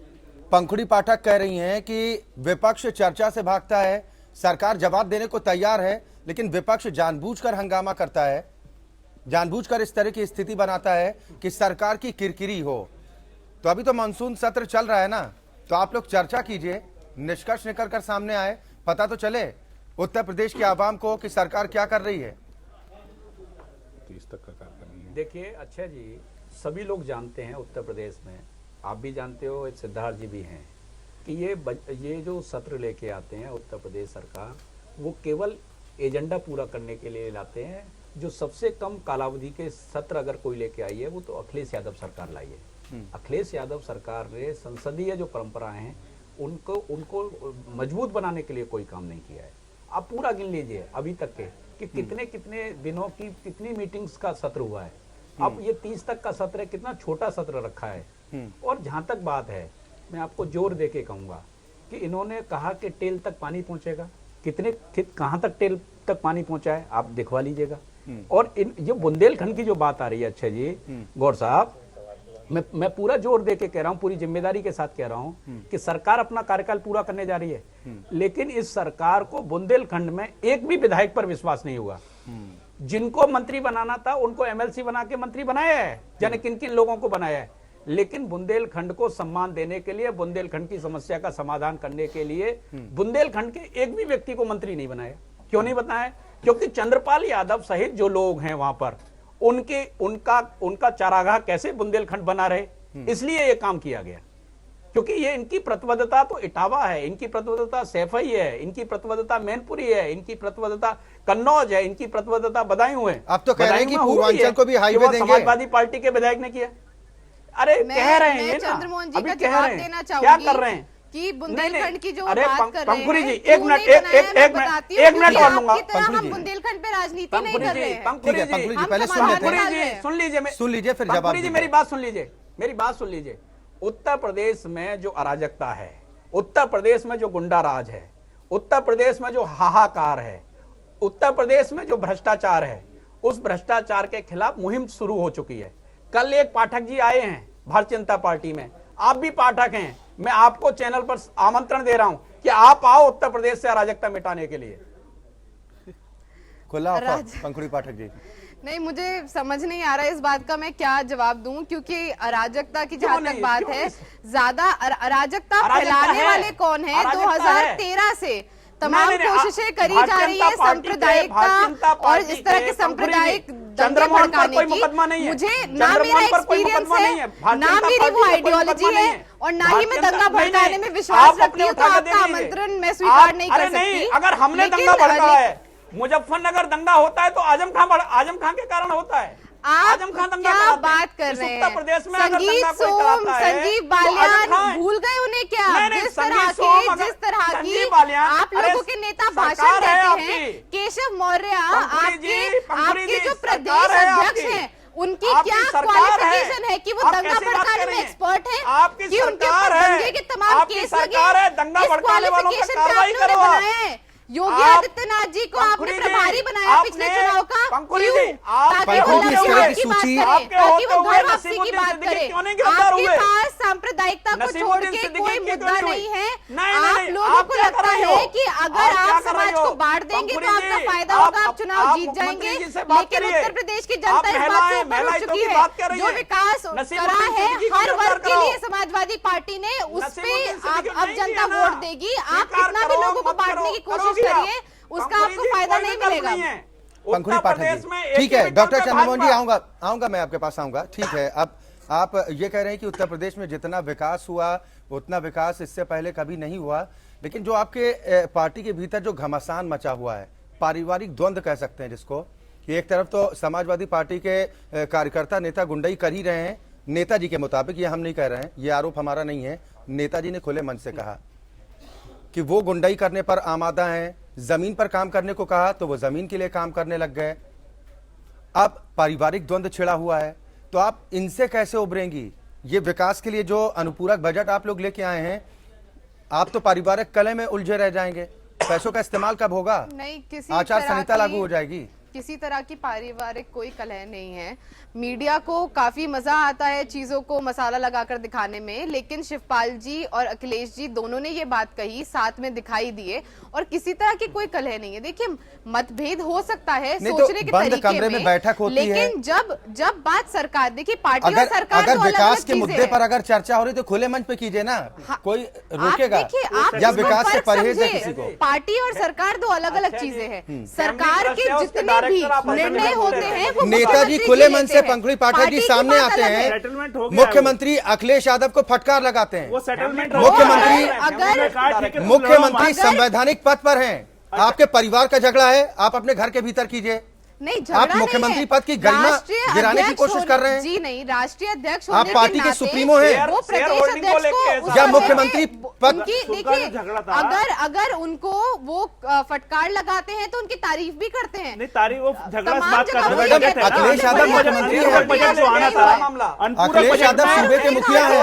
पंखुड़ी पाठक कह रही हैं कि विपक्ष चर्चा से भागता है, सरकार जवाब देने को तैयार है, लेकिन विपक्ष जानबूझकर हंगामा करता है, जानबूझकर इस तरह की स्थिति बनाता है कि सरकार की किरकिरी हो। तो अभी तो मानसून सत्र चल रहा है ना, तो आप लोग चर्चा कीजिए, निष्कर्ष निकल कर सामने आए, पता तो चले उत्तर प्रदेश के आवाम को कि सरकार क्या कर रही है। 30 तक का कार्यक्रम है। देखिए अच्छा जी, सभी लोग जानते हैं उत्तर प्रदेश में, आप भी जानते हो, सिद्धार्थ जी भी हैं, कि ये जो सत्र लेके आते हैं उत्तर प्रदेश सरकार, वो केवल एजेंडा पूरा करने के लिए लाते हैं। जो सबसे कम कालावधि के सत्र अगर कोई लेके आई है वो तो अखिलेश यादव सरकार लाई है। अखिलेश यादव सरकार ने संसदीय जो परंपराएं हैं उनको मजबूत बनाने के लिए कोई काम नहीं किया है। आप पूरा गिन लीजिए अभी तक के कि कितने कितने दिनों की कितनी मीटिंग्स का सत्र हुआ है। अब ये 30 तक का सत्र है, कितना छोटा सत्र रखा है। और जहां तक बात है, मैं आपको जोर दे के कहूंगा कि इन्होंने कहा कि टेल तक पानी पहुंचेगा, कहां तक टेल तक पानी पहुंचा है आप दिखवा लीजिएगा। और ये बुंदेलखंड की जो बात आ रही है, अच्छा जी गौर साहब, मैं पूरा जोर दे के कह रहा हूं, पूरी जिम्मेदारी के साथ कह रहा हूं कि सरकार अपना कार्यकाल पूरा करने जा रही है, लेकिन इस सरकार को बुंदेलखंड में एक भी विधायक पर विश्वास नहीं हुआ। जिनको मंत्री बनाना था उनको एमएलसी बना के मंत्री बनाया है, जाने किन किन लोगों को बनाया है, लेकिन बुंदेलखंड को सम्मान देने के लिए, बुंदेलखंड की समस्या का समाधान करने के लिए बुंदेलखंड के एक भी व्यक्ति को मंत्री नहीं बनाया। क्यों नहीं बनाया? क्योंकि चंद्रपाल यादव सहित जो लोग हैं वहां पर, उनका चारागाह कैसे बुंदेलखंड बना रहे, इसलिए यह काम किया गया। क्योंकि ये इनकी प्रतिबद्धता तो इटावा है, इनकी प्रतिबद्धता सैफई है, इनकी प्रतिबद्धता मैनपुरी है, इनकी प्रतिबद्धता कन्नौज है, इनकी प्रतिबद्धता बदायूं है। आप तो कह रहे हैं कि पूर्वांचल को भी हाईवे देंगे। समाजवादी पार्टी के विधायक ने किया। अरे कह रहे हैं चंद्रमोहन जी अभी का कह जवाब रहे हैं, देना क्या चाहूंगी कर रहे हैं कि बुंदेलखंड की जो अरे बात कर रहे पंखुड़ी जी, हैं, एक क्यों मिनट, नहीं बनाया, मैं एक बताती मिनट, हूँ, एक मिनट क्योंकि और लूंगा। आपकी तरह पंखुड़ी हम जी। बुंदेलखंड पे राजनीति नहीं कर रहे हैं। ठीक है पंखुड़ी जी, हम पहले सुन समाधान लेते हैं। निकाल रहे हैं। सुन लीजिए सुन लीजिए फिर जवाब पंखुड़ी जी, मेरी बात सुन लीजिए। उत्तर प्रदेश में जो अराजकता है, उत्तर प्रदेश में जो गुंडा राज है, उत्तर प्रदेश में जो हाहाकार है, उत्तर प्रदेश में जो भ्रष्टाचार है, उस भ्रष्टाचार के खिलाफ मुहिम शुरू हो चुकी है। कल एक पाठक जी आए हैं भारतीय जनता पार्टी में, आप भी पाठक हैं, मैं आपको चैनल पर आमंत्रण दे रहा हूं कि आप आओ उत्तर प्रदेश से अराजकता मिटाने के लिए। खुला ऑफर पंखुड़ी पाठक जी। नहीं, मुझे समझ नहीं आ रहा है इस बात का मैं क्या जवाब दूं, क्योंकि अराजकता की जहां तक बात है, ज्यादा अराजकता फैलाने वाले कौन है? 2013 से तमाम कोशिशें करी जा रही है सांप्रदायिकता और इस तरह के सांप्रदायिक दंगे भड़काने की। मुझे ना मेरा एक्सपीरियंस है, ना मेरी वो आइडियोलॉजी है, और ना ही मैं दंगा भड़काने में विश्वास रखती हूँ, तो आपका आमंत्रण मैं स्वीकार नहीं कर सकती। अगर हमने दंगा भड़का है, मुजफ्फरनगर दंगा होता है तो आजम खान के कारण होता है। आप क्या बात कर रहे हैं? प्रदेश में संगीत सोम, संजीव बालियान भूल गए उन्हें क्या? जिस तरह की आप लोगों के नेता भाषण देते हैं, केशव मौर्य आपके जो प्रदेश अध्यक्ष हैं, उनकी क्या क्वालिफिकेशन है कि वो दंगा भड़काने में एक्सपर्ट है, कि उनके ऊपर दंगे के तमाम केस लगे? इस क्वालिफिकेशन पे आप लोगों ने बनाया है। योगी आदित्यनाथ जी को आपने प्रभारी बनाया पिछले चुनाव का, क्यों? ताकि वो नरसिम्हा की बात करे, ताकि वो घर वापसी की बात करे। आपके पास सांप्रदायिकता को छोड़ के कोई मुद्दा नहीं है। आप लोगों को लगता है कि अगर आप समाज को बांट देंगे तो आपका फायदा होगा, आप चुनाव जीत जाएंगे, लेकिन उत्तर प्रदेश की जनता इस बात से ऊपर उठ चुकी है। जो विकास करा है हर वर्ग के लिए समाजवादी पार्टी ने, उस पे अब जनता वोट देगी। आप कितना भी लोगों को बांटने की कोशिश करिए, उसका आपको फायदा नहीं मिलेगा। पंखुड़ी पाठक जी, ठीक है डॉक्टर चंद्रमोहन जी, आऊंगा मैं आपके पास आऊंगा। ठीक है, अब आप ये कह रहे हैं कि उत्तर प्रदेश में जितना विकास हुआ उतना विकास इससे पहले कभी नहीं हुआ, लेकिन जो आपके पार्टी के भीतर जो घमासान मचा हुआ है, पारिवारिक द्वंद्व कह सकते हैं जिसको, कि एक तरफ तो समाजवादी पार्टी के कार्यकर्ता नेता गुंडाई कर ही रहे हैं नेताजी के मुताबिक, ये हम नहीं कह रहे हैं, ये आरोप हमारा नहीं है, नेताजी ने खुले मन से कहा कि वो गुंडाई करने पर आमादा हैं, जमीन पर काम करने को कहा तो वो जमीन के लिए काम करने लग गए। अब पारिवारिक द्वंद्व छिड़ा हुआ है, तो आप इनसे कैसे उभरेंगी? ये विकास के लिए जो अनुपूरक बजट आप लोग लेके आए हैं, आप तो पारिवारिक कलह में उलझे रह जाएंगे। पैसों का इस्तेमाल कब होगा? नहीं, किसी आचार संहिता लागू हो जाएगी। किसी तरह की पारिवारिक कोई कलह नहीं है। मीडिया को काफी मजा आता है चीजों को मसाला लगाकर दिखाने में, लेकिन शिवपाल जी और अखिलेश जी दोनों ने ये बात कही, साथ में दिखाई दिए, और किसी तरह की कोई कलह नहीं है। देखिए, मतभेद हो सकता है सोचने के तरीके कमरे में बैठक होती है, लेकिन जब बात सरकार, देखिए पार्टी और सरकार अगर तो विकास के अलग-अलग मुद्दे चीजें पर अगर चर्चा हो रही तो खुले मंच पे कीजिए ना, कोई रोकेगा? आप या विकास से परहेज है किसी को? पार्टी और सरकार दो अलग अलग चीजें हैं। सरकार के जितने भी निर्णय होते हैं वो नेताजी खुले मन से पंखुड़ी पाठक जी सामने आते हैं, मुख्यमंत्री अखिलेश यादव को फटकार लगाते हैं, मुख्यमंत्री संवैधानिक पद पर हैं, आपके परिवार का झगड़ा है, आप अपने घर के भीतर कीजिए। नहीं, आप मुख्यमंत्री पद की गरिमा गिराने की कोशिश कर रहे हैं। जी नहीं, राष्ट्रीय अध्यक्ष आप पार्टी के सुप्रीमो हैं, वो प्रदेश अध्यक्ष को या मुख्यमंत्री पद। देखिए, अगर उनको वो फटकार लगाते हैं तो उनकी तारीफ भी करते हैं। नहीं, तारीफ वो झगड़ा बात कर रहे हैं। अखिलेश यादव मुख्यमंत्री है, अखिलेश यादव सूबे के मुखिया है,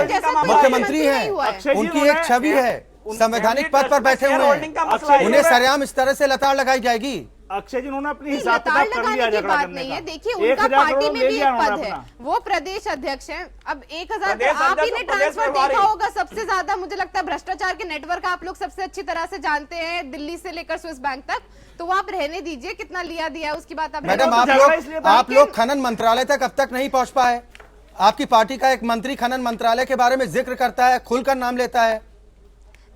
मुख्यमंत्री है, उनकी एक छवि है, संवैधानिक पद पर बैठे हुए हैं, उन्हें सरेआम इस तरह से लताड़ लगाई जाएगी? अक्षय जी उन्होंने अपनी नहीं, हिसाब लताड़ किताब कर लगाने लिया की झगड़ा बात करने नहीं का। है। देखिए 1000 उनका करोड़ पार्टी में ले भी लिया एक पद उन्होंने है, अपना। वो प्रदेश अध्यक्ष हैं। अब 1000 प्रदेश आप ही अध्यक्ष ने तो प्रदेश ट्रांसफर प्रभारी। देखा होगा सबसे ज्यादा, मुझे लगता है भ्रष्टाचार के नेटवर्क आप लोग सबसे अच्छी तरह से जानते हैं, दिल्ली से लेकर स्विस बैंक तक। तो वो आप रहने दीजिए, कितना लिया दिया है उसकी बात आप मैडम रहने आप लोग खनन मंत्रालय तक अब तक नहीं पहुंच पाए। आपकी पार्टी का एक मंत्री खनन मंत्रालय के बारे में जिक्र करता है, खुलकर नाम लेता है,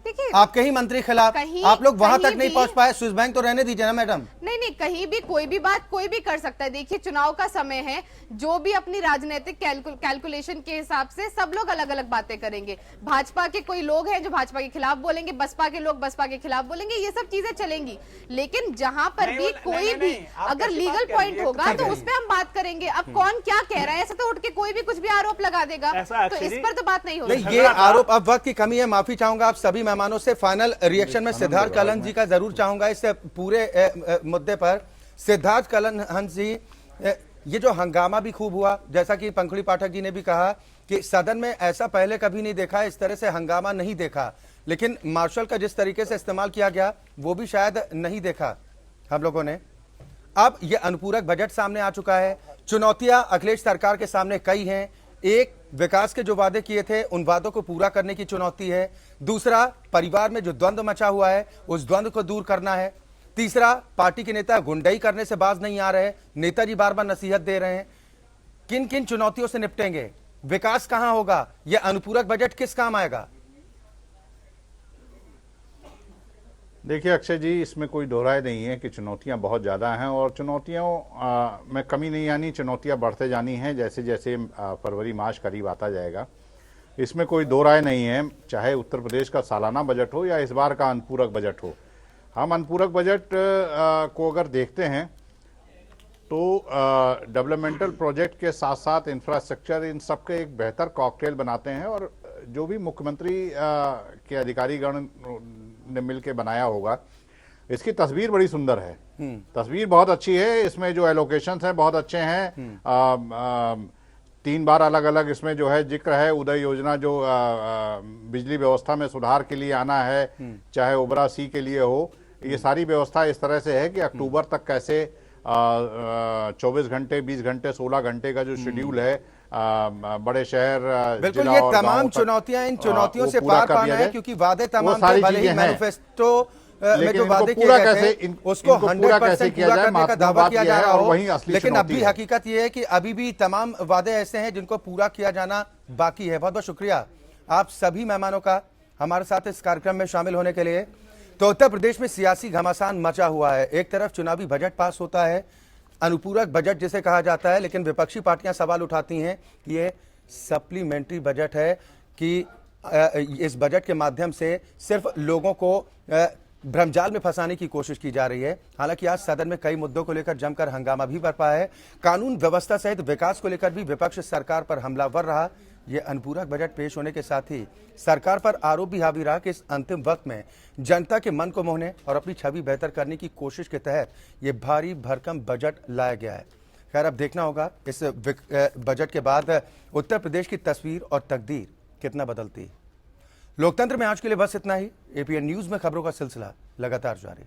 देखिए आपके ही मंत्री खिलाफ, आप लोग वहां तक नहीं पहुंच पाए। स्विस बैंक तो रहने दीजिए ना मैडम। नहीं नहीं, कहीं भी कोई भी बात कोई भी कर सकता है। देखिए चुनाव का समय है, जो भी अपनी राजनीतिक कैलकुलेशन के हिसाब से सब लोग अलग अलग बातें करेंगे। भाजपा के कोई लोग हैं जो भाजपा के खिलाफ बोलेंगे, बसपा के लोग बसपा के खिलाफ बोलेंगे, ये सब चीजें चलेंगी। लेकिन जहां पर भी कोई भी अगर लीगल पॉइंट होगा तो उस पर हम बात करेंगे। अब कौन क्या कह रहा है, ऐसा तो उठ के कोई भी कुछ भी आरोप लगा देगा, तो इस पर तो बात नहीं होगी। नहीं, ये आरोप, अब वक्त की कमी है, माफी चाहूंगा आप सभी मेहमानों से। फाइनल रिएक्शन में सिद्धार्थ कलहन जी का जरूर चाहूंगा इस पूरे मुद्दे पर। सिद्धार्थ कलहन जी, ये जो हंगामा भी खूब हुआ, जैसा कि पंखुड़ी पाठक जी ने भी कहा कि सदन में ऐसा पहले कभी नहीं देखा, इस तरह से हंगामा नहीं देखा, लेकिन मार्शल का जिस तरीके से इस्तेमाल किया गया वो भी शायद नहीं देखा हम लोगों ने। अब ये अनुपूरक बजट सामने आ चुका है। चुनौतियां अखिलेश सरकार के सामने कई हैं। एक, विकास के जो वादे किए थे उन वादों को पूरा करने की चुनौती है। दूसरा, परिवार में जो द्वंद्व मचा हुआ है उस द्वंद्व को दूर करना है। तीसरा, पार्टी के नेता गुंडई करने से बाज नहीं आ रहे, नेताजी बार बार नसीहत दे रहे हैं। किन किन चुनौतियों से निपटेंगे, विकास कहां होगा, यह अनुपूरक बजट किस काम आएगा? देखिए अक्षय जी, इसमें कोई दोहराए नहीं है कि चुनौतियां बहुत ज़्यादा हैं और चुनौतियों में कमी नहीं आनी, चुनौतियां बढ़ते जानी हैं जैसे जैसे फरवरी मार्च करीब आता जाएगा। इसमें कोई दो राय नहीं है, चाहे उत्तर प्रदेश का सालाना बजट हो या इस बार का अनुपूरक बजट हो। हम अनुपूरक बजट को अगर देखते हैं तो डेवलपमेंटल प्रोजेक्ट के साथ साथ इंफ्रास्ट्रक्चर, इन सबके एक बेहतर कॉकटेल बनाते हैं। और जो भी मुख्यमंत्री के अधिकारीगण ने मिलकर बनाया होगा, इसकी तस्वीर बड़ी सुंदर है, तस्वीर बहुत अच्छी है। इसमें जो एलोकेशंस हैं बहुत अच्छे हैं। 3 बार अलग अलग इसमें जो है जिक्र है, उदय योजना जो बिजली व्यवस्था में सुधार के लिए आना है, चाहे ओबरा सी के लिए हो, ये सारी व्यवस्था इस तरह से है कि अक्टूबर तक कैसे 24 घंटे, 20 घंटे, 16 घंटे का जो शेड्यूल है बड़े शहर, बिल्कुल, ये तमाम चुनौतियां, इन चुनौतियों से पार पाना है, क्योंकि वादे तमाम थे, भले ही मैनिफेस्टो में जो वादे किए गए थे उसको 100% पूरा करने का दावा किया जा रहा हो, लेकिन अब भी हकीकत ये है कि अभी भी तमाम वादे ऐसे हैं जिनको पूरा किया जाना बाकी है। बहुत बहुत शुक्रिया आप सभी मेहमानों का हमारे साथ इस कार्यक्रम में शामिल होने के लिए। तो उत्तर प्रदेश में सियासी घमासान मचा हुआ है। एक तरफ चुनावी बजट पास होता है, अनुपूरक बजट जिसे कहा जाता है, लेकिन विपक्षी पार्टियां सवाल उठाती हैं कि ये सप्लीमेंट्री बजट है, कि इस बजट के माध्यम से सिर्फ लोगों को भ्रमजाल में फंसाने की कोशिश की जा रही है। हालांकि आज सदन में कई मुद्दों को लेकर जमकर हंगामा भी बरपा है। कानून व्यवस्था सहित विकास को लेकर भी विपक्ष सरकार पर हमलावर रहा। यह अनुपूरक बजट पेश होने के साथ ही सरकार पर आरोप भी हावी रहा कि इस अंतिम वक्त में जनता के मन को मोहने और अपनी छवि बेहतर करने की कोशिश के तहत ये भारी भरकम बजट लाया गया है। खैर, अब देखना होगा इस बजट के बाद उत्तर प्रदेश की तस्वीर और तकदीर कितना बदलती है। लोकतंत्र में आज के लिए बस इतना ही। एपीएन न्यूज में खबरों का सिलसिला लगातार जारी।